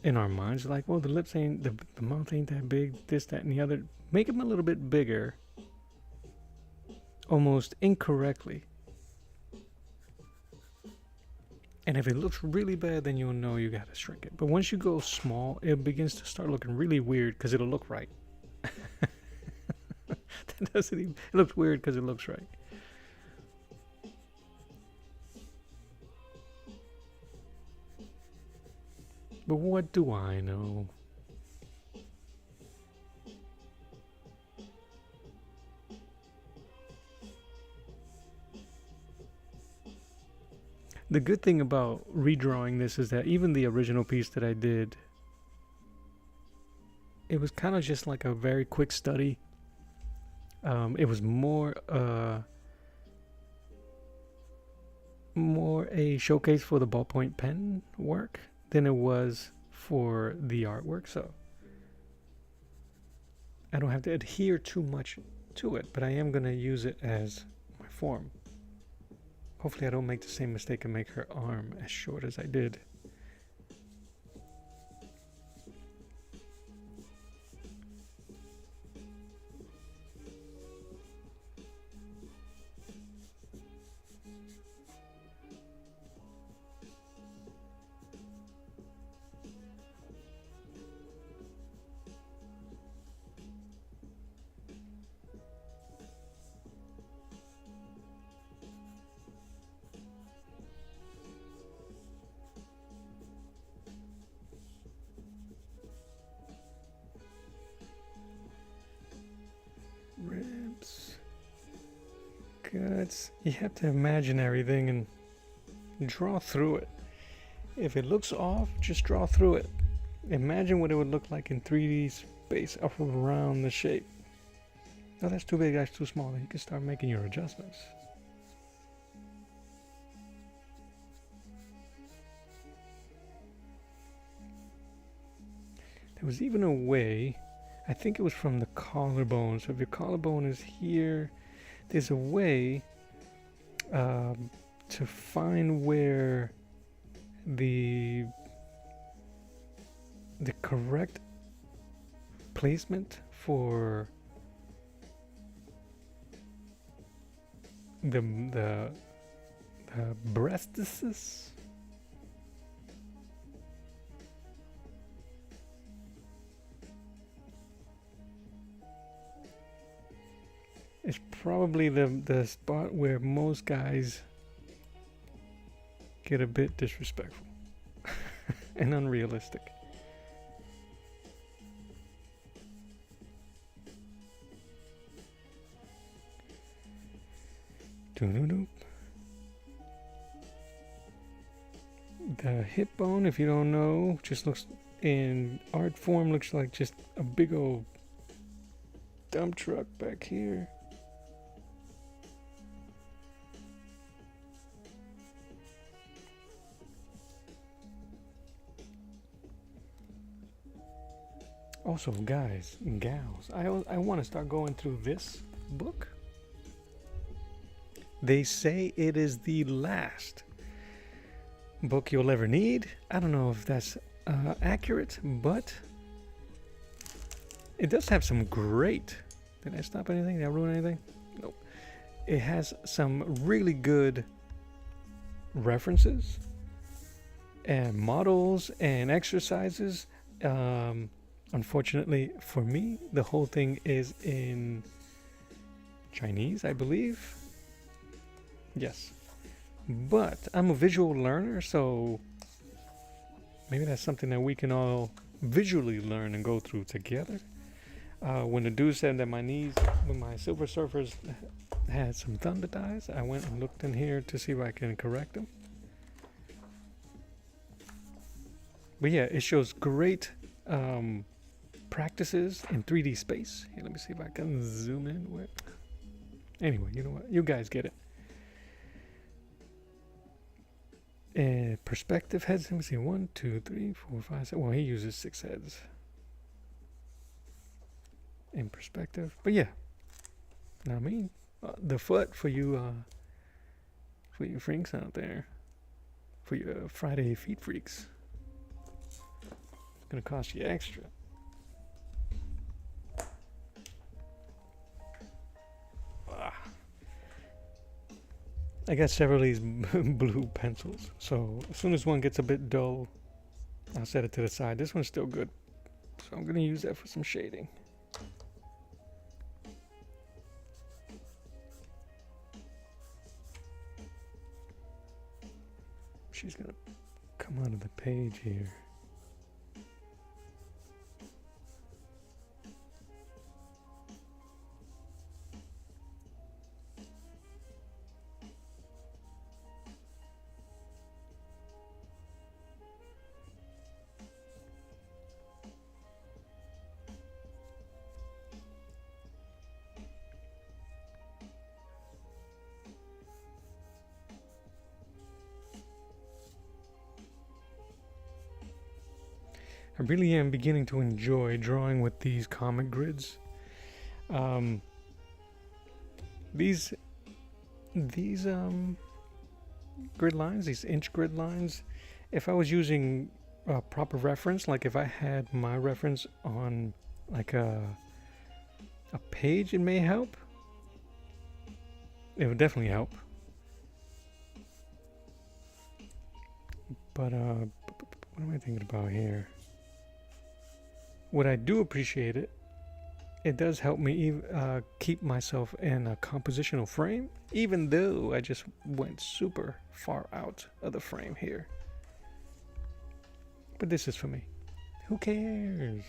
in our minds. Like, well, the lips ain't, the mouth ain't that big, this, that, and the other. Make them a little bit bigger, almost incorrectly. And if it looks really bad, then you'll know you gotta shrink it. But once you go small, it begins to start looking really weird because it'll look right. That doesn't even, it looks weird because it looks right. But what do I know? The good thing about redrawing this is that even the original piece that I did, it was kind of just like a very quick study. It was more a showcase for the ballpoint pen work than it was for the artwork, so I don't have to adhere too much to it, but I am going to use it as my form. Hopefully I don't make the same mistake and make her arm as short as I did. Ribs, guts. You have to imagine everything and draw through it. If it looks off, just draw through it. Imagine what it would look like in 3D space up around the shape. No, that's too big, that's too small. You can start making your adjustments. There was even a way, I think it was from the collarbone. So if your collarbone is here, there's a way to find where the correct placement for the breastises. It's probably the spot where most guys get a bit disrespectful and unrealistic. The hip bone, if you don't know, just looks in art form looks like just a big old dump truck back here. Also, guys and gals, I want to start going through this book. They say it is the last book you'll ever need. I don't know if that's accurate, but it does have some great... Did I stop anything? Did I ruin anything? Nope. It has some really good references and models and exercises. Unfortunately for me, the whole thing is in Chinese, I believe. Yes. But I'm a visual learner, so maybe that's something that we can all visually learn and go through together. When the dude said that my knees with my Silver Surfers had some thunder thighs, I went and looked in here to see if I can correct them. But yeah, it shows great practices in 3D space. Here, let me see if I can zoom in. Anyway, you know what? You guys get it. Perspective heads. Let me see. 1, 2, 3, 4, 5, 6. Well, he uses 6 heads in perspective. But yeah, now I mean, the foot for you freaks out there, for your Friday feet freaks. It's gonna cost you extra. I got several of these blue pencils, so as soon as one gets a bit dull, I'll set it to the side. This one's still good, so I'm going to use that for some shading. She's going to come out of the page here. I really am beginning to enjoy drawing with these comic grids. These grid lines, these inch grid lines, if I was using a proper reference, like if I had my reference on like a page, it may help. It would definitely help. But what am I thinking about here? What I do appreciate it does help me keep myself in a compositional frame, even though I just went super far out of the frame here. But this is for me. Who cares?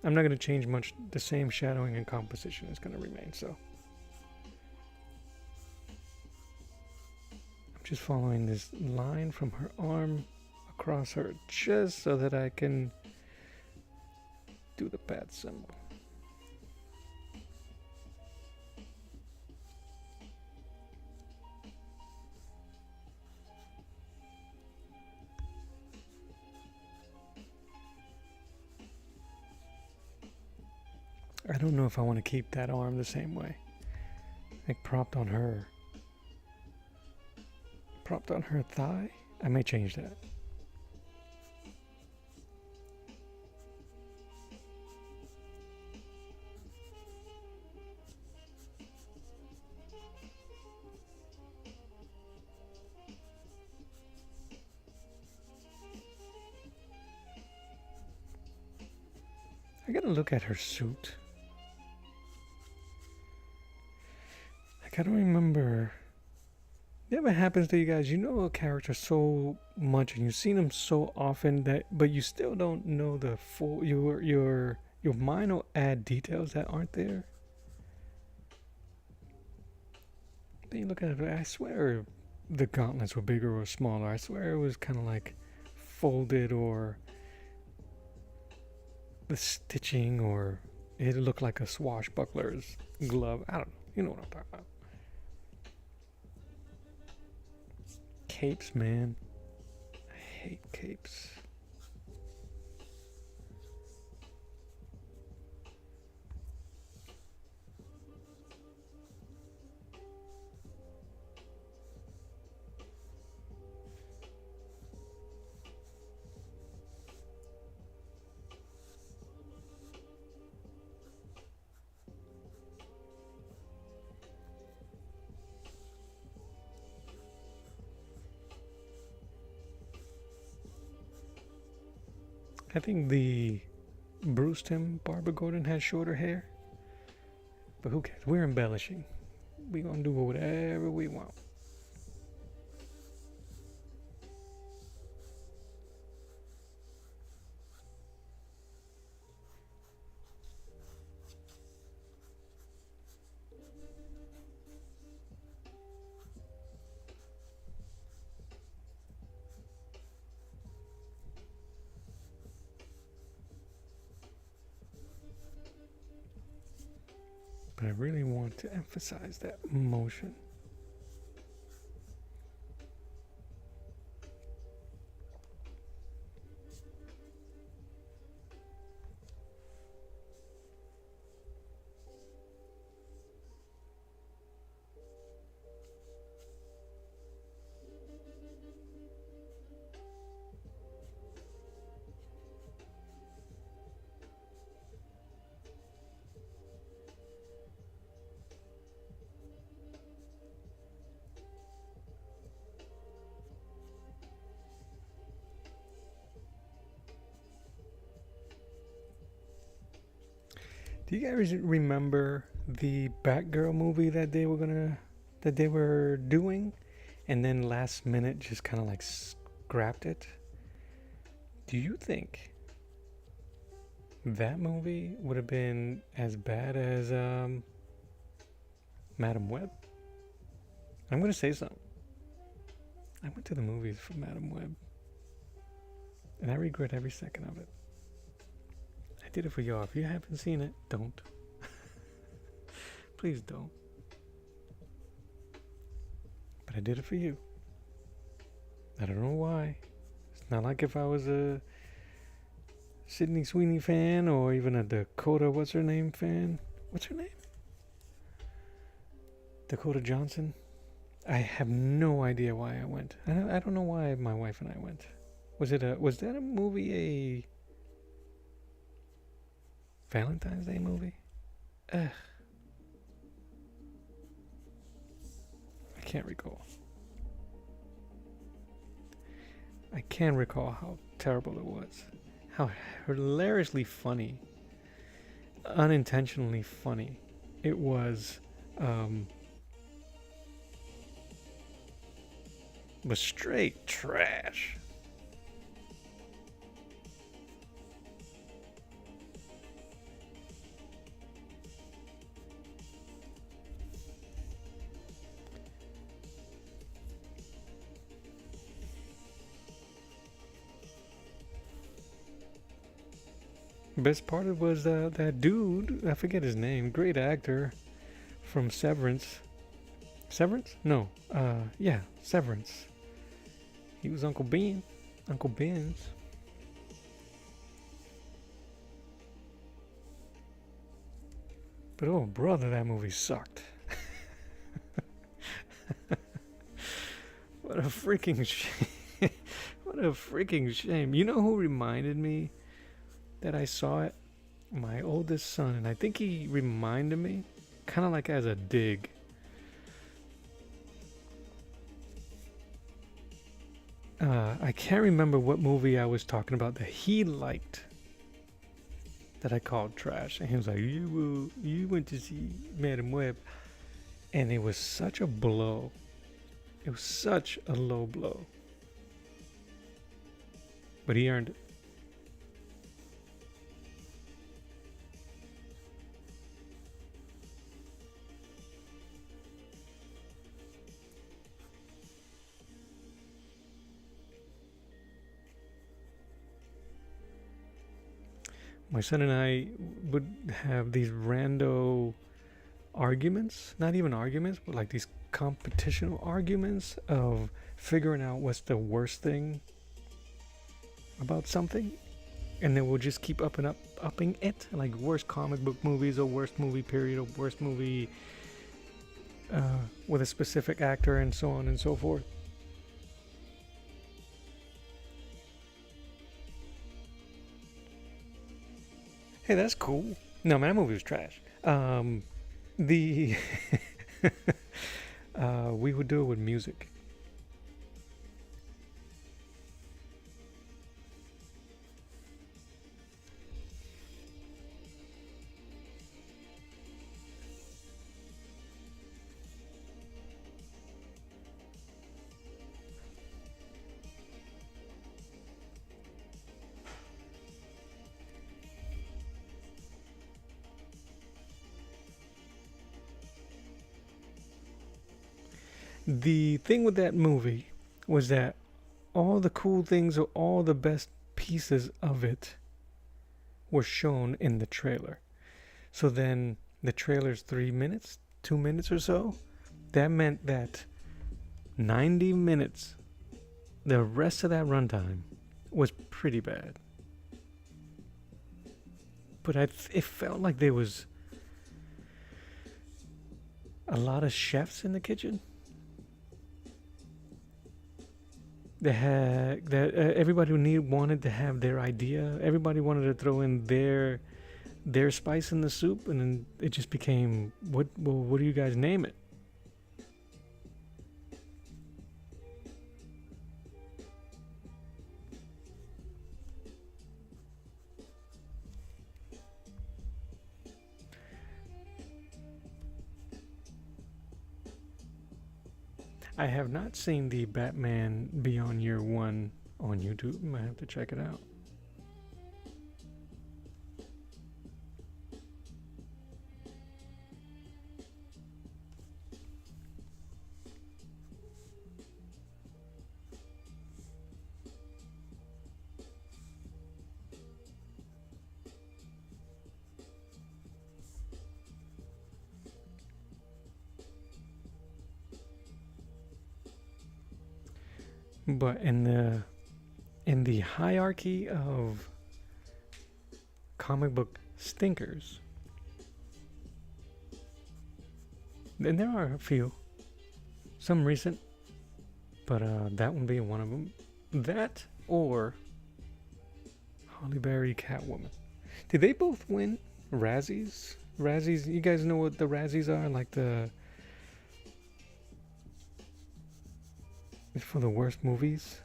I'm not going to change much. The same shadowing and composition is going to remain, so. I'm just following this line from her arm across her chest so that I can do the bat symbol. I don't know if I want to keep that arm the same way. Like propped on her thigh. I may change that. I gotta look at her suit. Like, I don't remember. It never happens to you guys. You know a character so much and you've seen them so often but you still don't know the full. Your mind will add details that aren't there. Then you look at it. I swear, the gauntlets were bigger or smaller. I swear it was kind of like folded, or the stitching, or it looked like a swashbuckler's glove. I don't know. You know what I'm talking about. Capes, man. I hate capes. I think the Bruce Tim Barbara Gordon has shorter hair. But who cares? We're embellishing. We're going to do whatever we want. But I really want to emphasize that motion. Do you guys remember the Batgirl movie that they were doing, and then last minute just kind of like scrapped it? Do you think that movie would have been as bad as Madam Web? I'm gonna say something. I went to the movies for Madam Web, and I regret every second of it. I did it for y'all. If you haven't seen it, don't. Please don't. But I did it for you. I don't know why. It's not like if I was a Sydney Sweeney fan or even a Dakota what's her name fan. What's her name? Dakota Johnson. I have no idea why I went. I don't know why my wife and I went. Was that a movie, a Valentine's Day movie? Ugh. I can't recall. I can recall how terrible it was. How hilariously funny, unintentionally funny it was. Was straight trash. Best part of it was that dude, I forget his name, great actor from Severance. Severance? No. Yeah, Severance. He was Uncle Ben. Uncle Ben's. But oh brother, that movie sucked. What a freaking shame. What a freaking shame. You know who reminded me that I saw it? My oldest son. And I think he reminded me, kind of like as a dig. I can't remember what movie I was talking about that he liked, that I called trash. And he was like, you went to see Madam Web. And it was such a blow. It was such a low blow. But he earned it. My son and I would have these rando arguments, not even arguments, but like these competitional arguments of figuring out what's the worst thing about something, and then we'll just keep upping it, like worst comic book movies, or worst movie period, or worst movie with a specific actor, and so on and so forth. Hey, that's cool. No, man, that movie was trash. The we would do it with music. The thing with that movie was that all the cool things, or all the best pieces of it, were shown in the trailer. So then the trailer's 3 minutes, 2 minutes or so. That meant that 90 minutes, the rest of that runtime, was pretty bad. But it felt like there was a lot of chefs in the kitchen. Everybody wanted to have their idea. Everybody wanted to throw in their spice in the soup, and then it just became, what do you guys name it? I have not seen the Batman Beyond Year One on YouTube. I might have to check it out. But in the hierarchy of comic book stinkers, And there are a few, some recent, but that one being one of them. That or Holly Berry Catwoman. Did they both win Razzies? Razzies, you guys know what the Razzies are? Like for the worst movies.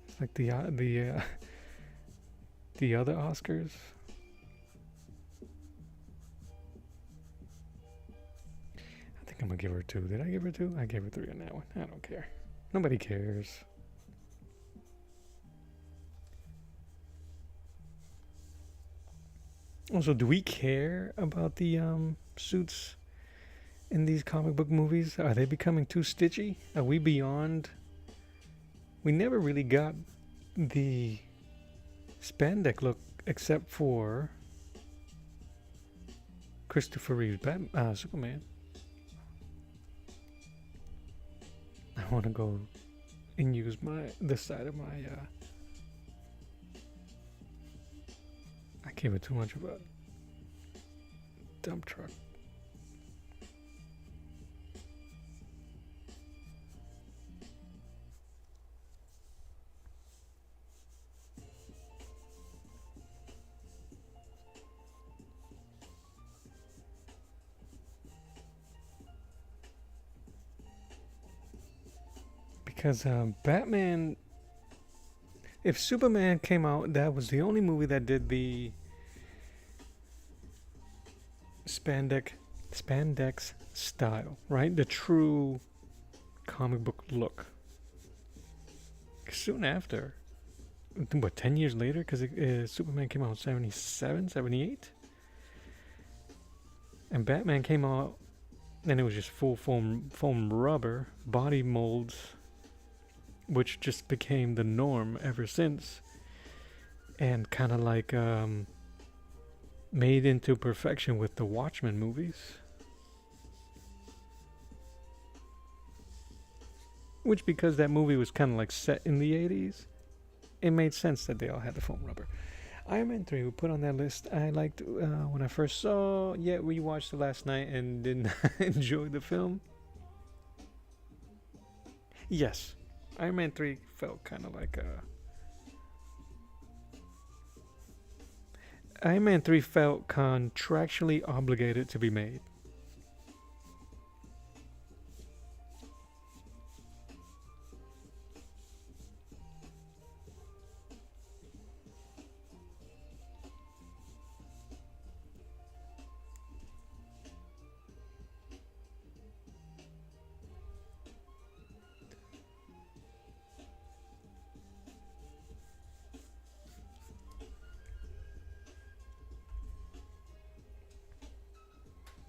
It's like the other Oscars. I think I'm gonna give her 2. Did I give her 2? I gave her 3 on that one. I don't care. Nobody cares. Also, do we care about the suits in these comic book movies? Are they becoming too stitchy? Are we beyond? We never really got the spandex look except for Christopher Reeve's Superman. I want to go and use this side of my I gave it too much of a dump truck. Because Batman, if Superman came out, that was the only movie that did the spandex style, right? The true comic book look. Soon after, what, 10 years later? Because Superman came out in 77, 78? And Batman came out, and it was just full foam rubber, body molds, which just became the norm ever since. And kind of like made into perfection with the Watchmen movies. Which, because that movie was kind of like set in the 80s, it made sense that they all had the foam rubber. Iron Man 3 we put on that list. I liked when I first saw, we watched it last night and didn't enjoy the film. Yes, Iron Man 3 felt kind of like Iron Man 3 felt contractually obligated to be made.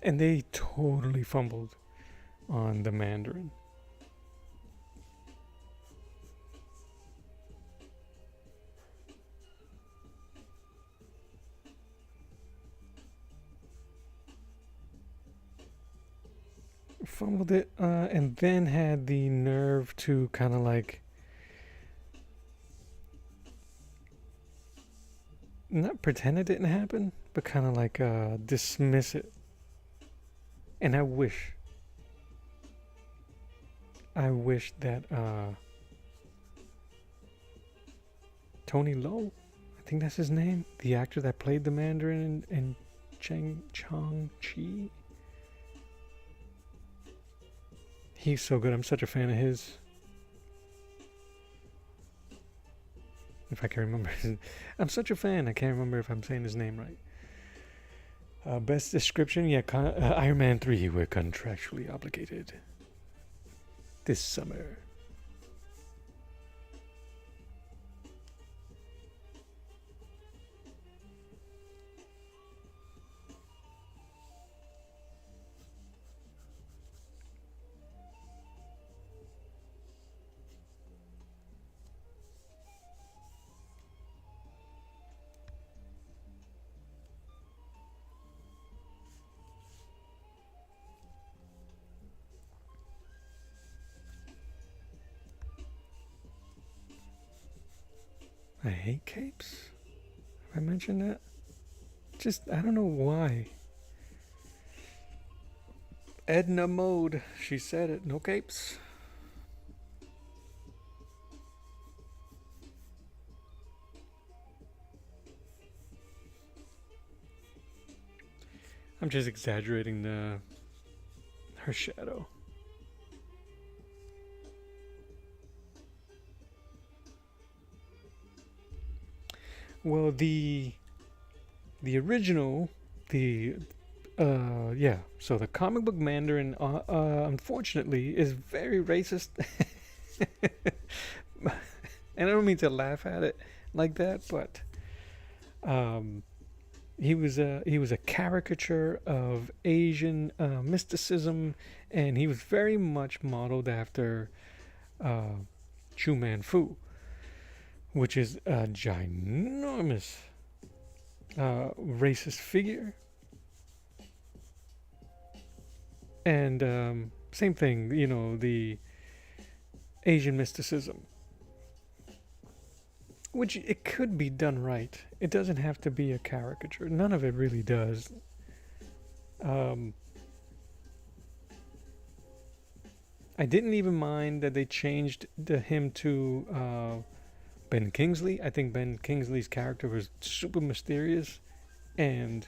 And they totally fumbled on the Mandarin. Fumbled it, and then had the nerve to kind of like not pretend it didn't happen, but kind of like dismiss it. And I wish that Tony Lo, I think that's his name, the actor that played the Mandarin in Chang-Chi. He's so good. I'm such a fan of his. If I can remember. I'm such a fan. I can't remember if I'm saying his name right. Best description, Iron Man 3, we're contractually obligated. This summer. I hate capes. Have I mentioned that? Just, I don't know why. Edna mode. She said it. No capes. I'm just exaggerating her shadow. Well, the original, yeah. So the comic book Mandarin, unfortunately, is very racist. And I don't mean to laugh at it like that, but he was a caricature of Asian mysticism, and he was very much modeled after Chu Man Fu, which is a ginormous racist figure. And same thing, the Asian mysticism, which it could be done right. It doesn't have to be a caricature. None of it really does. I didn't even mind that they changed him to Ben Kingsley. I think Ben Kingsley's character was super mysterious, and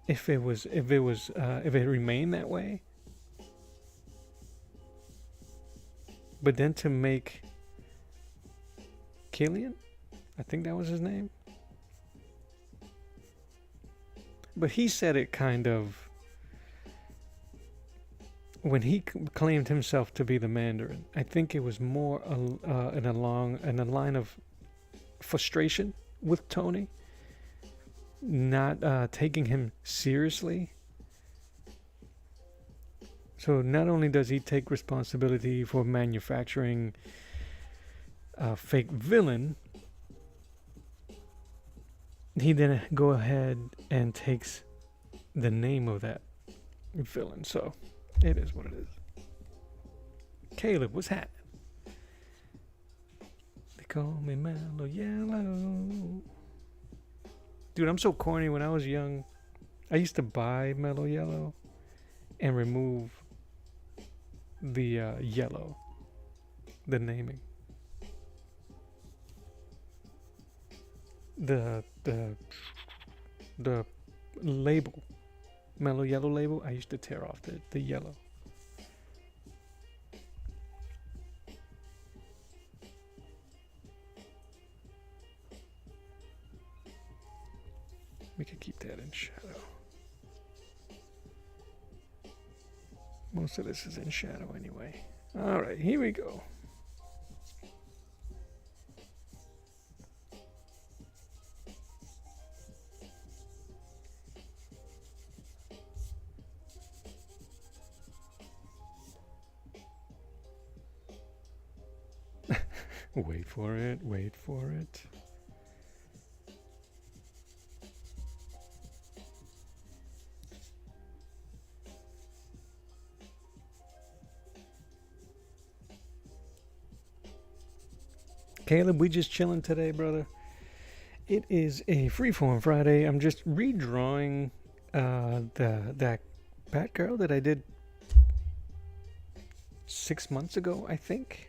if it remained that way, but then to make Killian, I think that was his name, but he said it kind of when he claimed himself to be the Mandarin. I think it was more in a line of frustration with Tony, not taking him seriously. So not only does he take responsibility for manufacturing a fake villain, he then go ahead and takes the name of that villain. So it is what it is. Caleb, what's happening? They call me Mellow Yellow. Dude, I'm so corny. When I was young, I used to buy Mellow Yellow and remove the yellow, the naming, the label, Mellow Yellow label. I used to tear off the yellow. We could keep that in shadow. Most of this is in shadow anyway. All right, here we go. Wait for it, wait for it. Caleb, we just chilling today, brother. It is a freeform Friday. I'm just redrawing that Batgirl that I did 6 months ago, I think.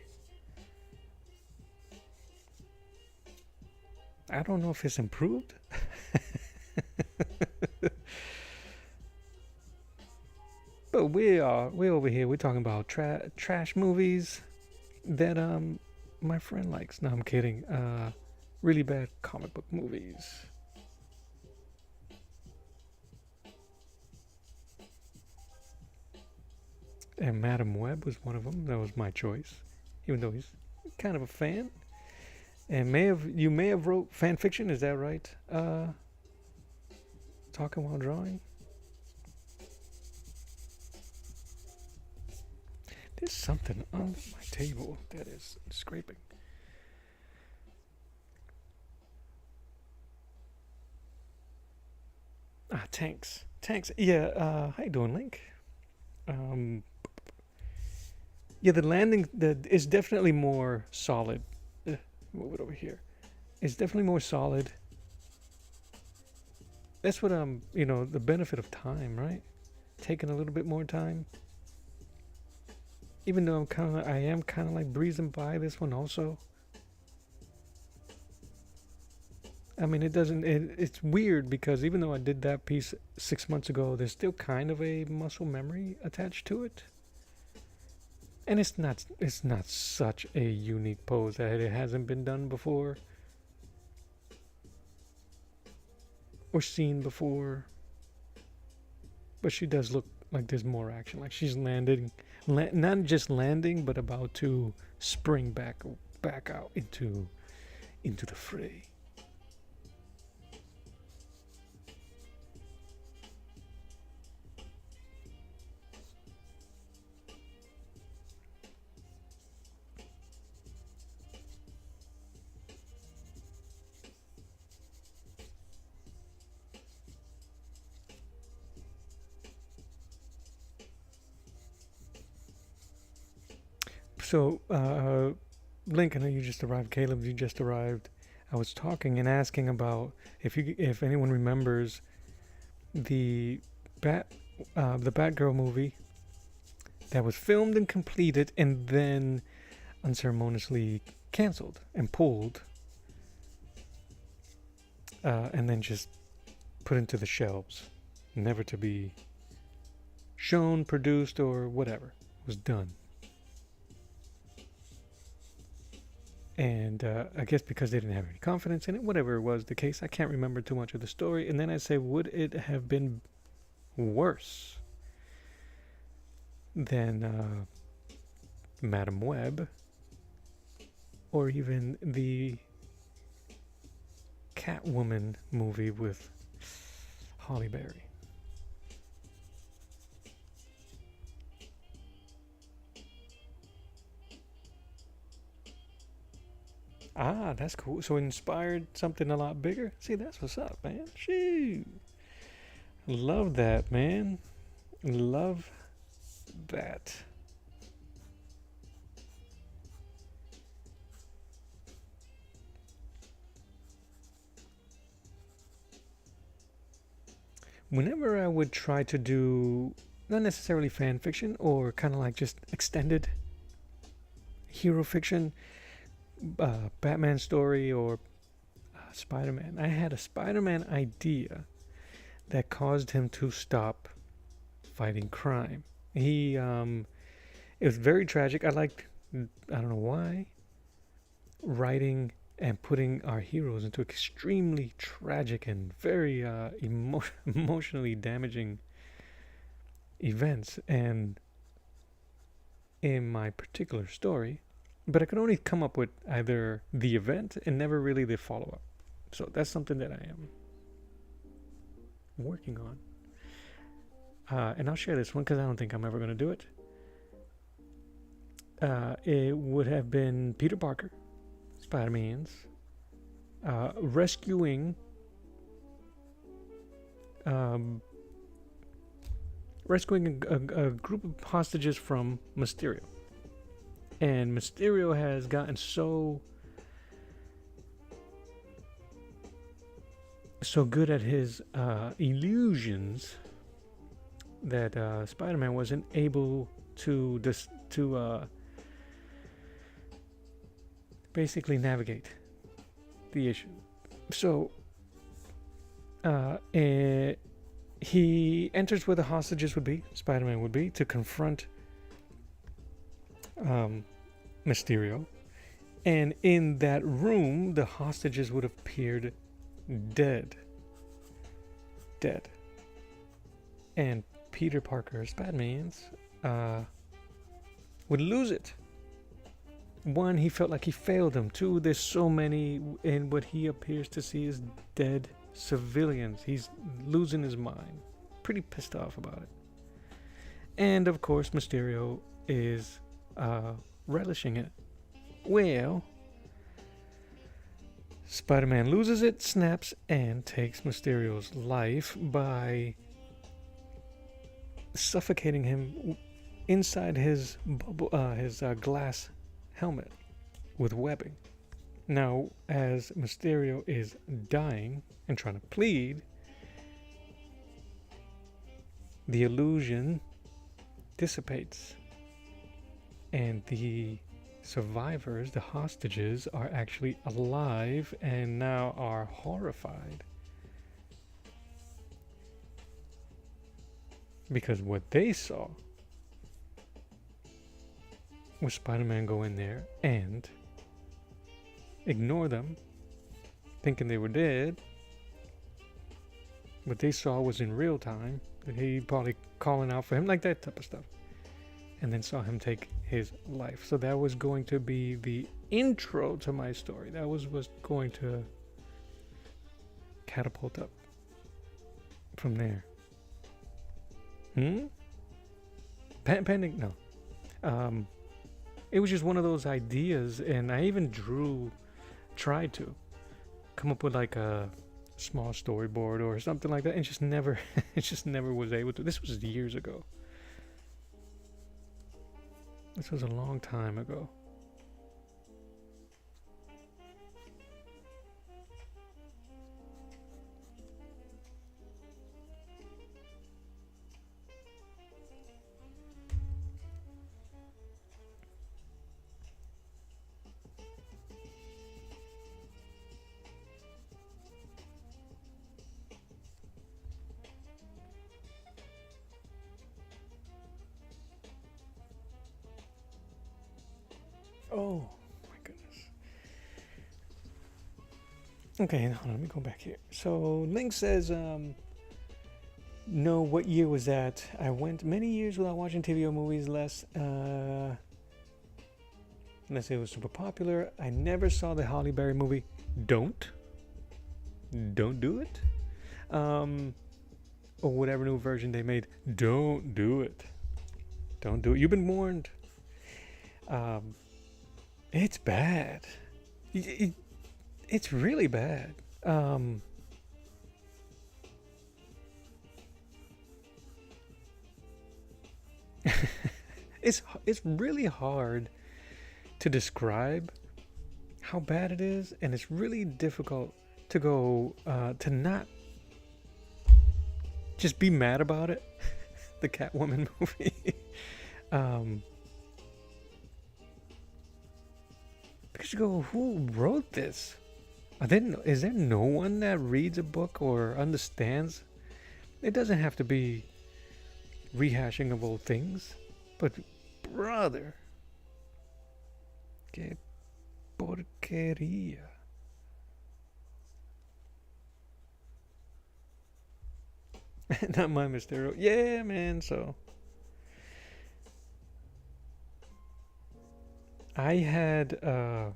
I don't know if it's improved. But we over here. We're talking about trash movies that my friend likes. No, I'm kidding. Really bad comic book movies. And Madam Web was one of them. That was my choice, even though he's kind of a fan. And you may have wrote fan fiction. Is that right? Talking while drawing. There's something on my table that is scraping. Tanks. Yeah. How you doing, Link? Yeah, the landing is definitely more solid. Move it over here. It's definitely more solid. That's what the benefit of time, right? Taking a little bit more time. Even though I am kind of like breezing by this one also. I mean, it's weird because even though I did that piece 6 months ago, there's still kind of a muscle memory attached to it. And it's not such a unique pose that it hasn't been done before or seen before. But she does look like there's more action, like she's not just landing, but about to spring back out into the fray. So, Link, I know you just arrived. Caleb, you just arrived. I was talking and asking about if anyone remembers the Batgirl movie that was filmed and completed and then unceremoniously canceled and pulled, and then just put into the shelves, never to be shown, produced, or whatever. It was done. And I guess because they didn't have any confidence in it, whatever was the case, I can't remember too much of the story. And then I say, would it have been worse than Madam Web or even the Catwoman movie with Halle Berry? Ah, that's cool. So it inspired something a lot bigger. See, that's what's up, man. Shoot. Love that, man. Love that. Whenever I would try to do not necessarily fan fiction or kind of like just extended hero fiction, Batman story or Spider-Man. I had a Spider-Man idea that caused him to stop fighting crime. It was very tragic. I don't know why, writing and putting our heroes into extremely tragic and very emotionally damaging events. And in my particular story, but I could only come up with either the event and never really the follow-up. So that's something that I am working on. And I'll share this one because I don't think I'm ever going to do it. It would have been Peter Parker, Spider-Man's, rescuing a group of hostages from Mysterio. And Mysterio has gotten so good at his illusions that Spider-Man wasn't able to basically navigate the issue. So he enters where the hostages would be, Spider-Man would be, to confront Mysterio, and in that room the hostages would have appeared dead, and Peter Parker, Spider-Man's, would lose it. One, he felt like he failed them. Two, there's so many, and what he appears to see is dead civilians. He's losing his mind, pretty pissed off about it. And of course Mysterio is relishing it. Well, Spider-Man loses it, snaps, and takes Mysterio's life by suffocating him inside his glass helmet with webbing. Now, as Mysterio is dying and trying to plead, the illusion dissipates, and the survivors, the hostages, are actually alive and now are horrified. Because what they saw was Spider-Man go in there and ignore them, thinking they were dead. What they saw was in real time, that he probably calling out for him, like that type of stuff. And then saw him take his life. So that was going to be the intro to my story. That was going to catapult up from there. Pending? No. It was just one of those ideas, and I even tried to come up with like a small storyboard or something like that, and it just never was able to. This was years ago. This was a long time ago. Oh my goodness. Okay, hold on, let me go back here. So Link says, no, what year was that? I went many years without watching TV or movies unless it was super popular. I never saw the Halle Berry movie. Don't do it. Or whatever new version they made. Don't do it. Don't do it. You've been warned. It's bad. It's really bad. It's really hard to describe how bad it is, and it's really difficult to go to not just be mad about it. The Catwoman movie. Because you go, who wrote this? Is there no one that reads a book or understands? It doesn't have to be rehashing of old things, but brother, que porquería. Not my Mysterio. Yeah, man, so I had an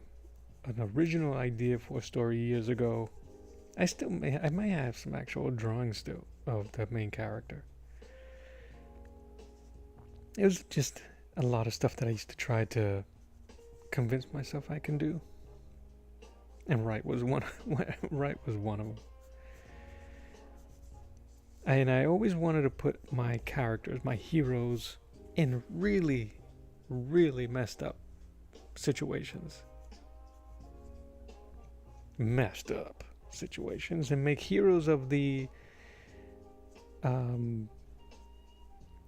original idea for a story years ago. I might have some actual drawings still of the main character. It was just a lot of stuff that I used to try to convince myself I can do, and write was one of them. And I always wanted to put my characters, my heroes, in really, really messed up situations. Messed up situations, and make heroes of the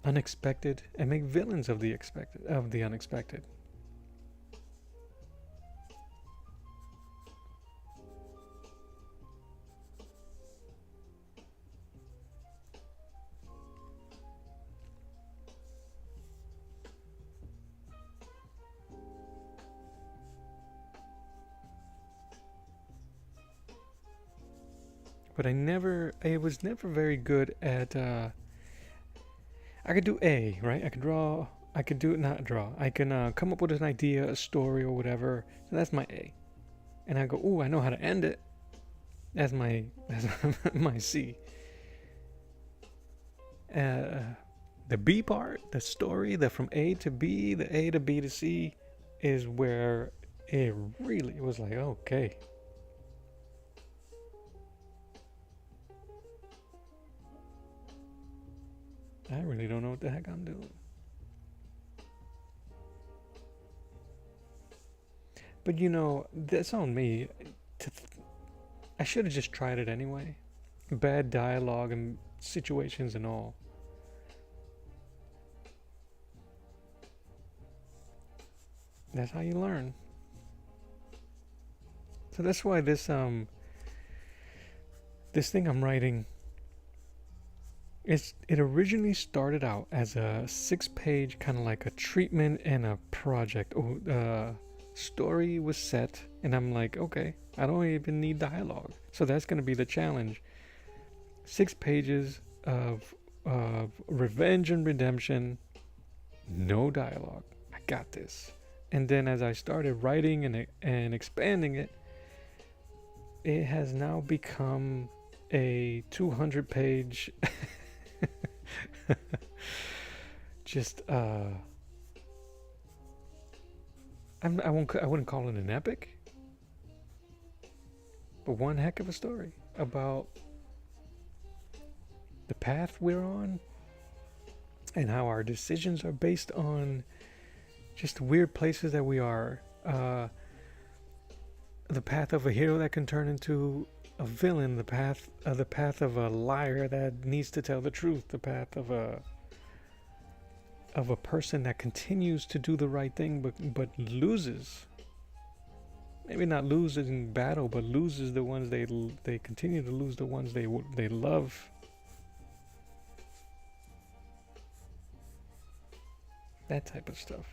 unexpected, and make villains of the unexpected. But I was never very good at, I could do A, right? I can come up with an idea, a story or whatever. So that's my A. And I go, ooh, I know how to end it. That's my C. The B part, the story, the from A to B, the A to B to C, is where it really was like, okay. I really don't know what the heck I'm doing. But that's on me. I should have just tried it anyway. Bad dialogue and situations and all. That's how you learn. So that's why this this thing I'm writing, it originally started out as a 6-page kind of like a treatment and a project. Story was set, and I'm like, okay, I don't even need dialogue. So that's going to be the challenge. 6 pages of revenge and redemption, no dialogue. I got this. And then as I started writing and expanding it, it has now become a 200-page just I wouldn't call it an epic, but one heck of a story about the path we're on and how our decisions are based on just weird places that we are. The path of a hero that can turn into a villain, the path of a liar that needs to tell the truth, the path of a person that continues to do the right thing but loses. Maybe not loses in battle, but loses the ones they continue to lose, the ones they love. That type of stuff.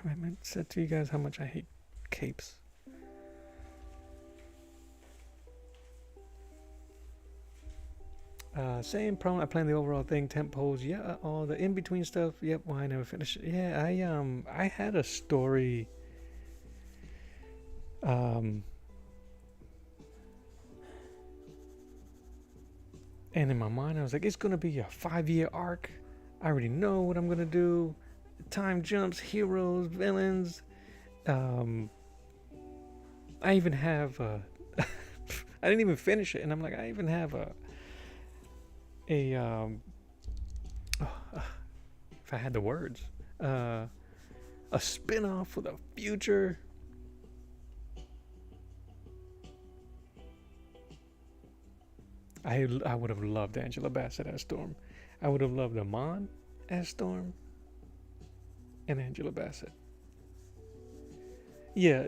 I said to you guys how much I hate capes. Same problem. I plan the overall thing, temp poles, yeah, all the in between stuff. Yep, why I never finished it. Yeah, I had a story. And in my mind, I was like, it's gonna be a 5-year arc. I already know what I'm gonna do. Time jumps, heroes, villains. I even have I didn't even finish it, and I'm like, I even have if I had the words, a spin-off for the future. I would have loved Angela Bassett as Storm. I would have loved Amon as Storm. And Angela Bassett. Yeah,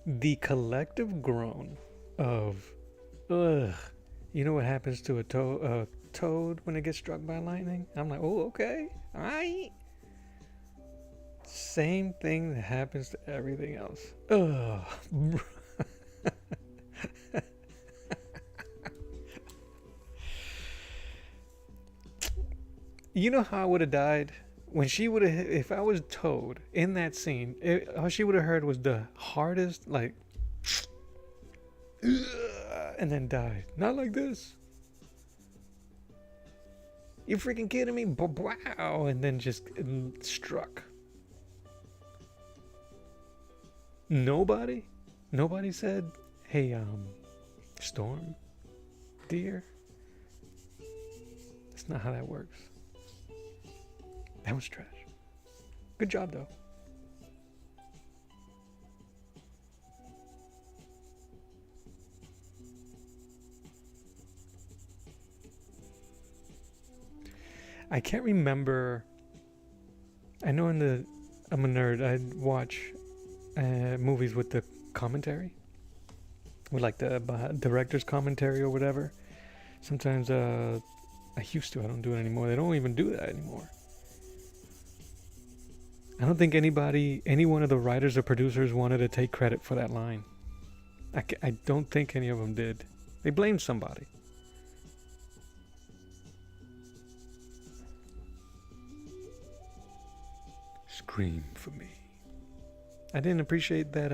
the collective groan of, ugh, you know what happens to a toad when it gets struck by lightning? I'm like, oh, okay, alright. Same thing that happens to everything else. Ugh. You know how I would have died? When she would have, if I was Toad in that scene, all she would have heard was the hardest, like, and then died. Not like this. You freaking kidding me? Wow. And then just struck. Nobody said, hey, Storm, dear. That's not how that works. That was trash. Good job, though. I can't remember. I know I'm a nerd. I watch movies with the commentary, with like the director's commentary or whatever. Sometimes I used to. I don't do it anymore. They don't even do that anymore. I don't think any one of the writers or producers wanted to take credit for that line. I don't think any of them did. They blamed somebody. Scream for me. I didn't appreciate that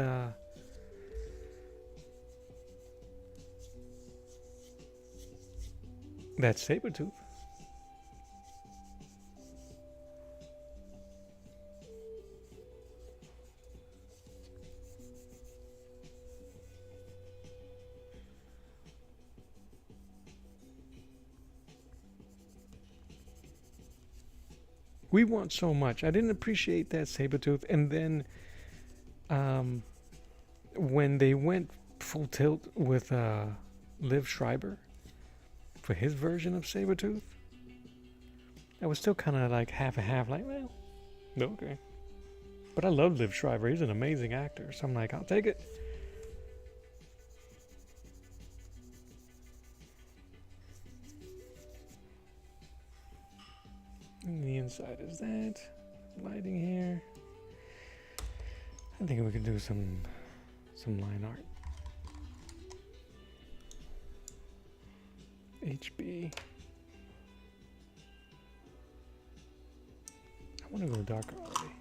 that Sabretooth. We want so much. I didn't appreciate that Sabretooth, and then When they went full tilt with Liv Schreiber for his version of Sabretooth, I was still kind of like half and half, like, well, okay. But I love Liv Schreiber. He's an amazing actor. So I'm like, I'll take it. And the inside is that. Lighting here. I think we could do some line art. HB. I want to go darker already.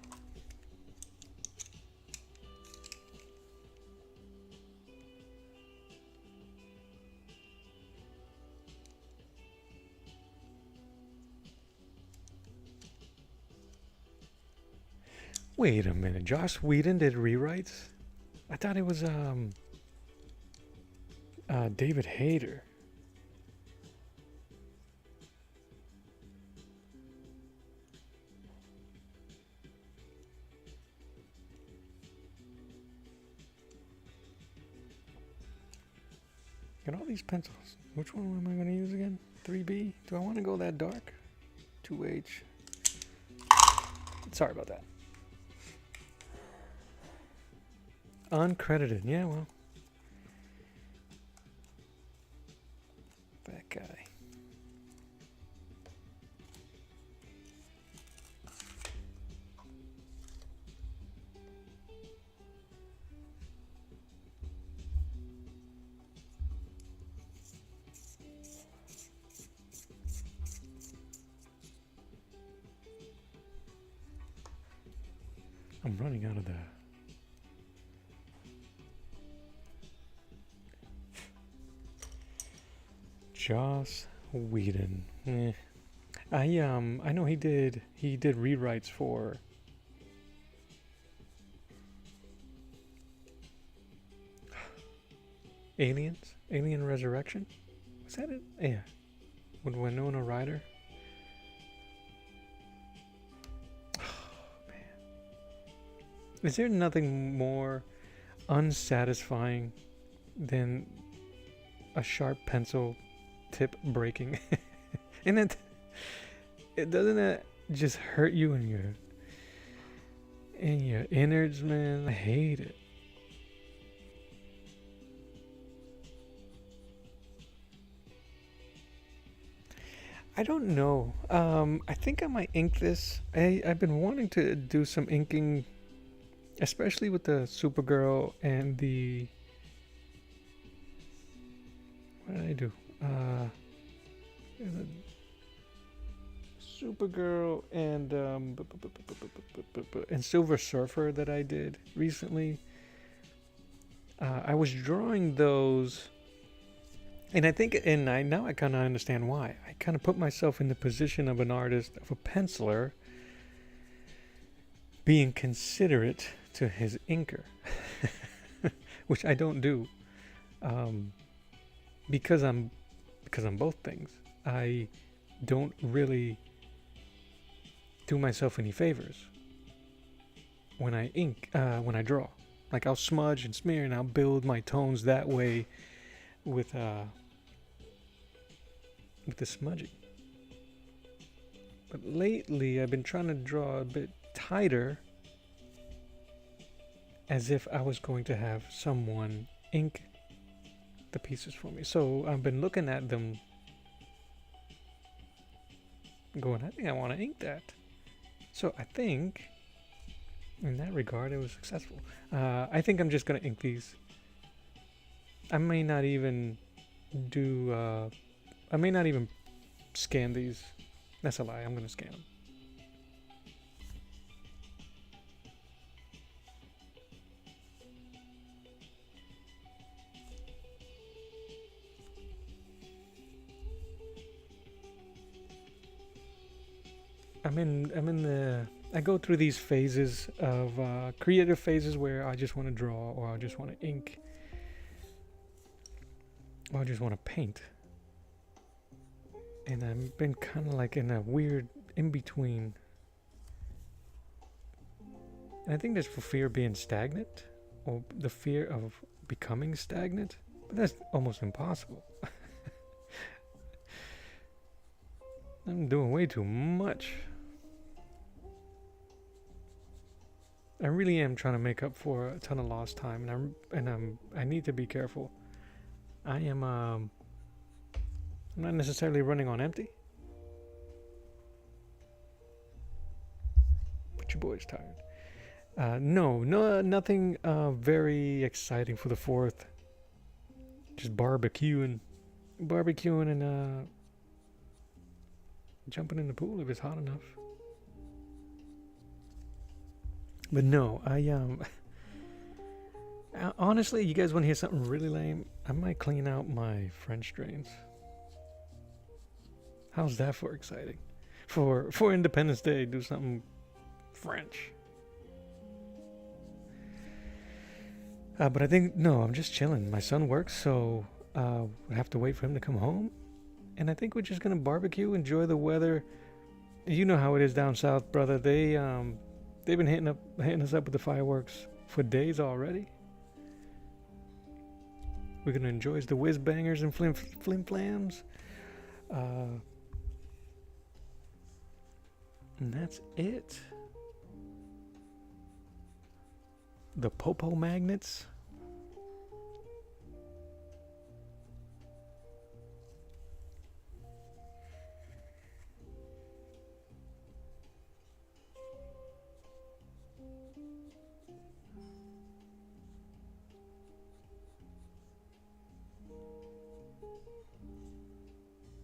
Wait a minute, Joss Whedon did rewrites? I thought it was David Hayter. Got all these pencils. Which one am I going to use again? 3B? Do I want to go that dark? 2H. Sorry about that. Uncredited. Yeah, well. That guy. I'm running out of the... Joss Whedon. I know he did rewrites for Alien Resurrection. Was that it? Yeah. With Winona Ryder. Oh man. Is there nothing more unsatisfying than a sharp pencil tip breaking? And it doesn't that just hurt you in your innards, man? I hate it. I don't know. I think I might ink this. I've been wanting to do some inking, especially with the Supergirl and the... What did I do? Supergirl and Silver Surfer that I did recently. I was drawing those, and I think, now I kind of understand why. I kind of put myself in the position of an artist, of a penciler, being considerate to his inker, which I don't do, because I'm both things. I don't really do myself any favors when I ink, when I draw. Like, I'll smudge and smear and I'll build my tones that way with the smudging. But lately I've been trying to draw a bit tighter, as if I was going to have someone ink the pieces for me. So I've been looking at them going, I think I want to ink that. So I think in that regard it was successful. I think I'm just going to ink these. I may not even do I may not even scan these. That's a lie. I'm going to scan them. I go through these phases of creative phases where I just want to draw, or I just want to ink, or I just want to paint. And I've been kind of like in a weird in between And I think there's for fear of being stagnant, or the fear of becoming stagnant, but that's almost impossible. I'm doing way too much. I really am trying to make up for a ton of lost time, and I need to be careful. I'm not necessarily running on empty, but your boy's tired. No, nothing very exciting for the 4th. Just barbecuing and jumping in the pool if it's hot enough. But no, honestly, you guys want to hear something really lame? I might clean out my French drains. How's that for exciting? For Independence Day, do something French. But I think, no, I'm just chilling. My son works, so I have to wait for him to come home. And I think we're just going to barbecue, enjoy the weather. You know how it is down south, brother. They've been hitting us up with the fireworks for days already. We're going to enjoy the whiz bangers and flim flams. And that's it. The popo magnets.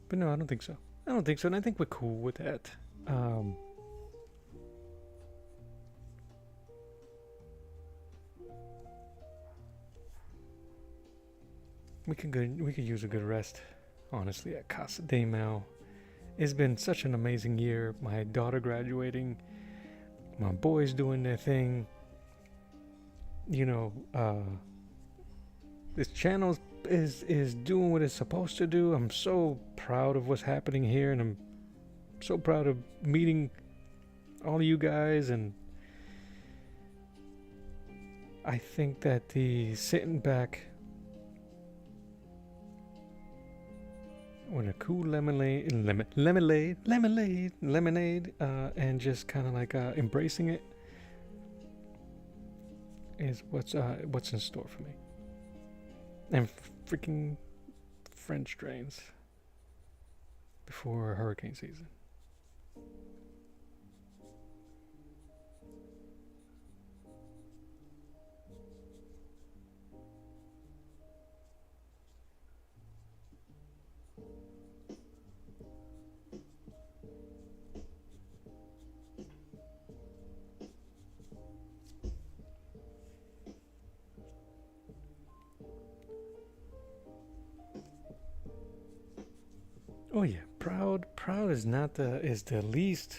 But no, I don't think so. And I think we're cool with that. We could use a good rest, honestly, at Casa de Mel. It's been such an amazing year. My daughter graduating, my boys doing their thing. You know, this channel is doing what it's supposed to do. I'm so proud of what's happening here, and I'm so proud of meeting all of you guys. And I think that the sitting back with a cool lemonade, and just kind of like embracing it is what's in store for me. And freaking French drains before hurricane season. Oh yeah, proud is not is the least.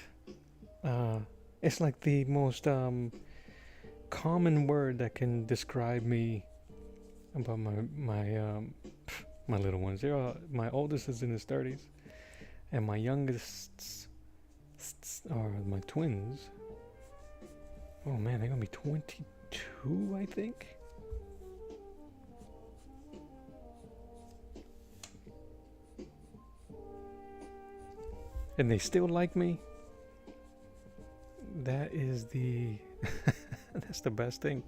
It's like the most common word that can describe me about my little ones. They're all, my oldest is in his 30s, and my youngest are my twins. Oh man, they're gonna be 22, I think. And they still like me. That is the that's the best thing.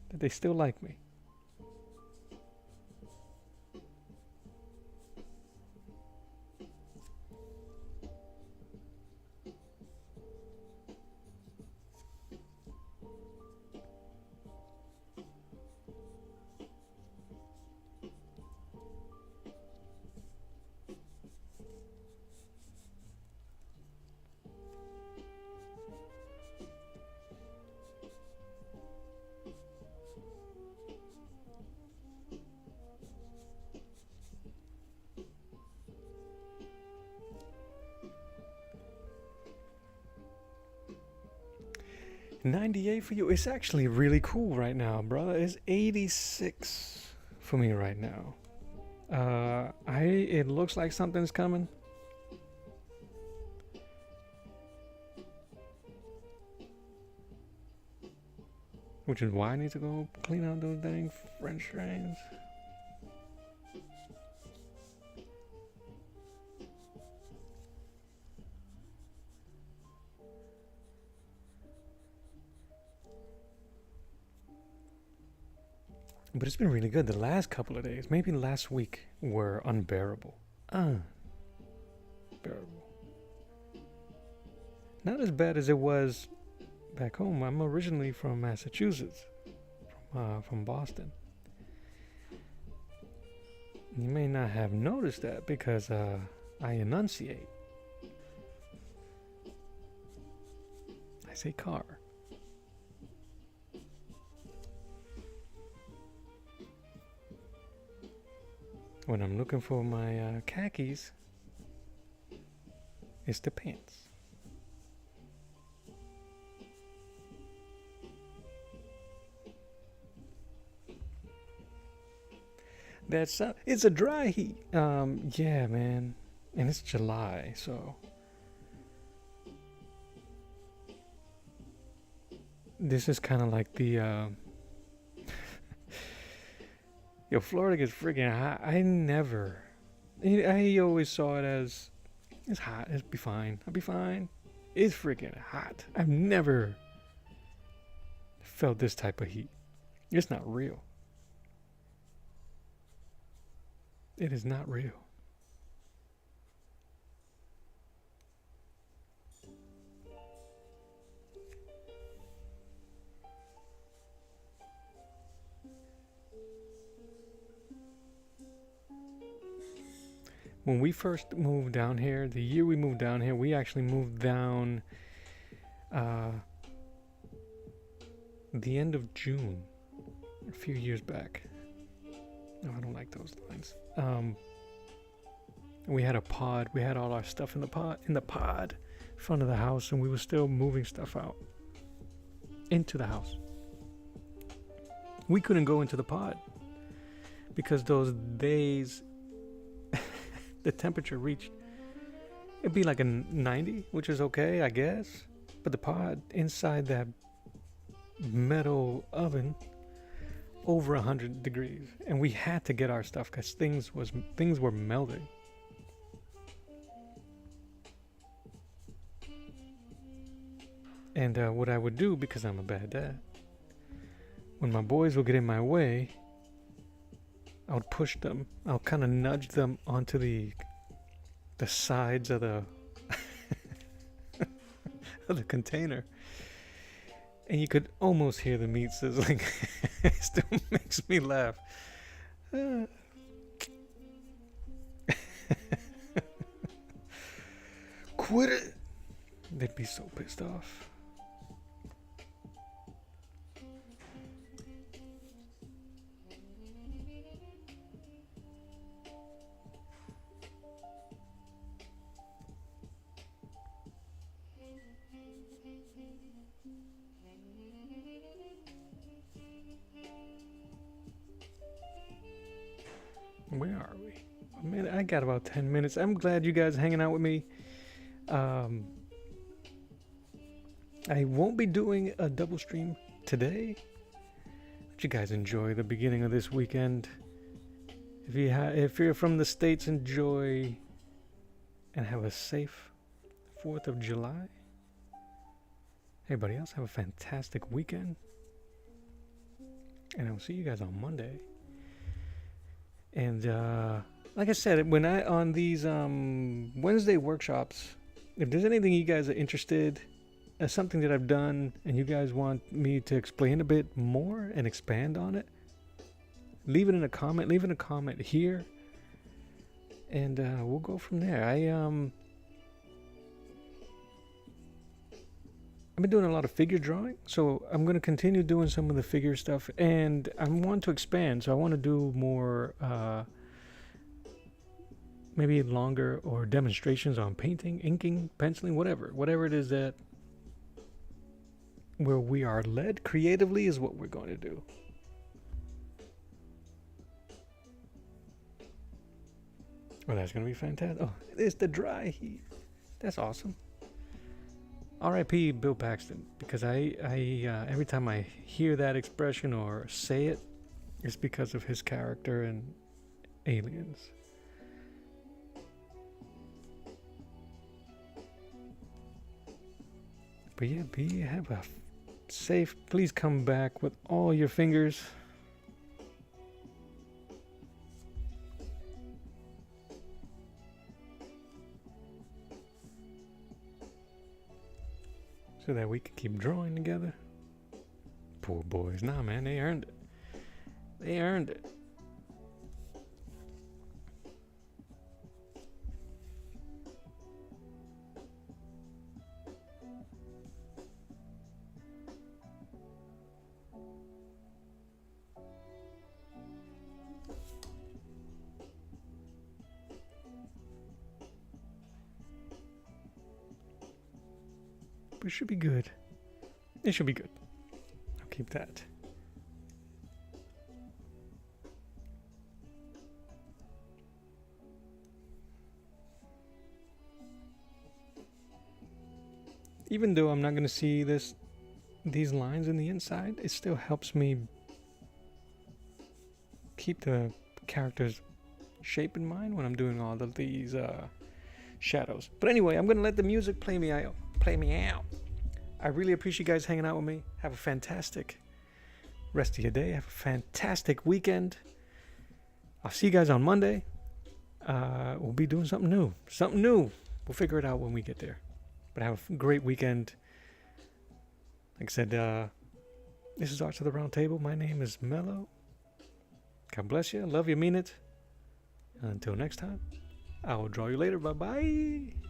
That they still like me. $98 for you. It's actually really cool right now, brother. It's 86 for me right now. It looks like something's coming. which is why I need to go clean out those dang French drains. But it's been really good. The last couple of days, maybe last week, were unbearable. Unbearable. Not as bad as it was back home. I'm originally from Massachusetts, from Boston. You may not have noticed that because I enunciate. I say car. When I'm looking for my khakis, it's the pants. It's a dry heat. Yeah, man. And it's July, so this is kind of like the yo, Florida gets freaking hot. I always saw it as, it's hot, it'll be fine, I'll be fine. It's freaking hot. I've never felt this type of heat. It's not real. It is not real. When we first moved down here, the year we moved down here, we actually moved down the end of June, a few years back. No, I don't like those lines. We had a pod. We had all our stuff in the pod, front of the house, and we were still moving stuff out into the house. We couldn't go into the pod because those days the temperature reached, it'd be like a 90, which is okay, I guess. But the pod inside that metal oven, over 100 degrees, and we had to get our stuff because things were melting. And what I would do, because I'm a bad dad, when my boys would get in my way, I would push them. I'll kind of nudge them onto the sides of the of the container, and you could almost hear the meat sizzling. It still makes me laugh. Quit it! They'd be so pissed off. Where are we? Man, I got about 10 minutes. I'm glad you guys are hanging out with me. I won't be doing a double stream today. Let you guys enjoy the beginning of this weekend. If you're from the States, enjoy and have a safe 4th of July. Everybody else have a fantastic weekend. And I'll see you guys on Monday. And like I said, when on these Wednesday workshops, if there's anything you guys are interested, something that I've done, and you guys want me to explain a bit more and expand on it, leave it in a comment. Leave it in a comment here, and we'll go from there. I've been doing a lot of figure drawing, so I'm going to continue doing some of the figure stuff, and I want to expand, so I want to do more, maybe longer or demonstrations on painting, inking, penciling, whatever it is that where we are led creatively is what we're going to do. Well, that's going to be fantastic. Oh, it's the dry heat. That's awesome. R.I.P. Bill Paxton, because I every time I hear that expression or say it, it's because of his character in Aliens. But yeah, B, have a safe. Please come back with all your fingers. So that we can keep drawing together. Poor boys. Nah, man, they earned it. They earned it. But it should be good. It should be good. I'll keep that. Even though I'm not going to see these lines in the inside, it still helps me keep the character's shape in mind when I'm doing all of these shadows. But anyway, I'm going to let the music play me out. I really appreciate you guys hanging out with me. Have a fantastic rest of your day. Have a fantastic weekend. I'll see you guys on Monday. We'll be doing something new. We'll figure it out when we get there. But have a great weekend. Like I said, this is Arts of the Round Table. My name is Mello. God bless you. Love you. Mean it. Until next time, I will draw you later. Bye-bye.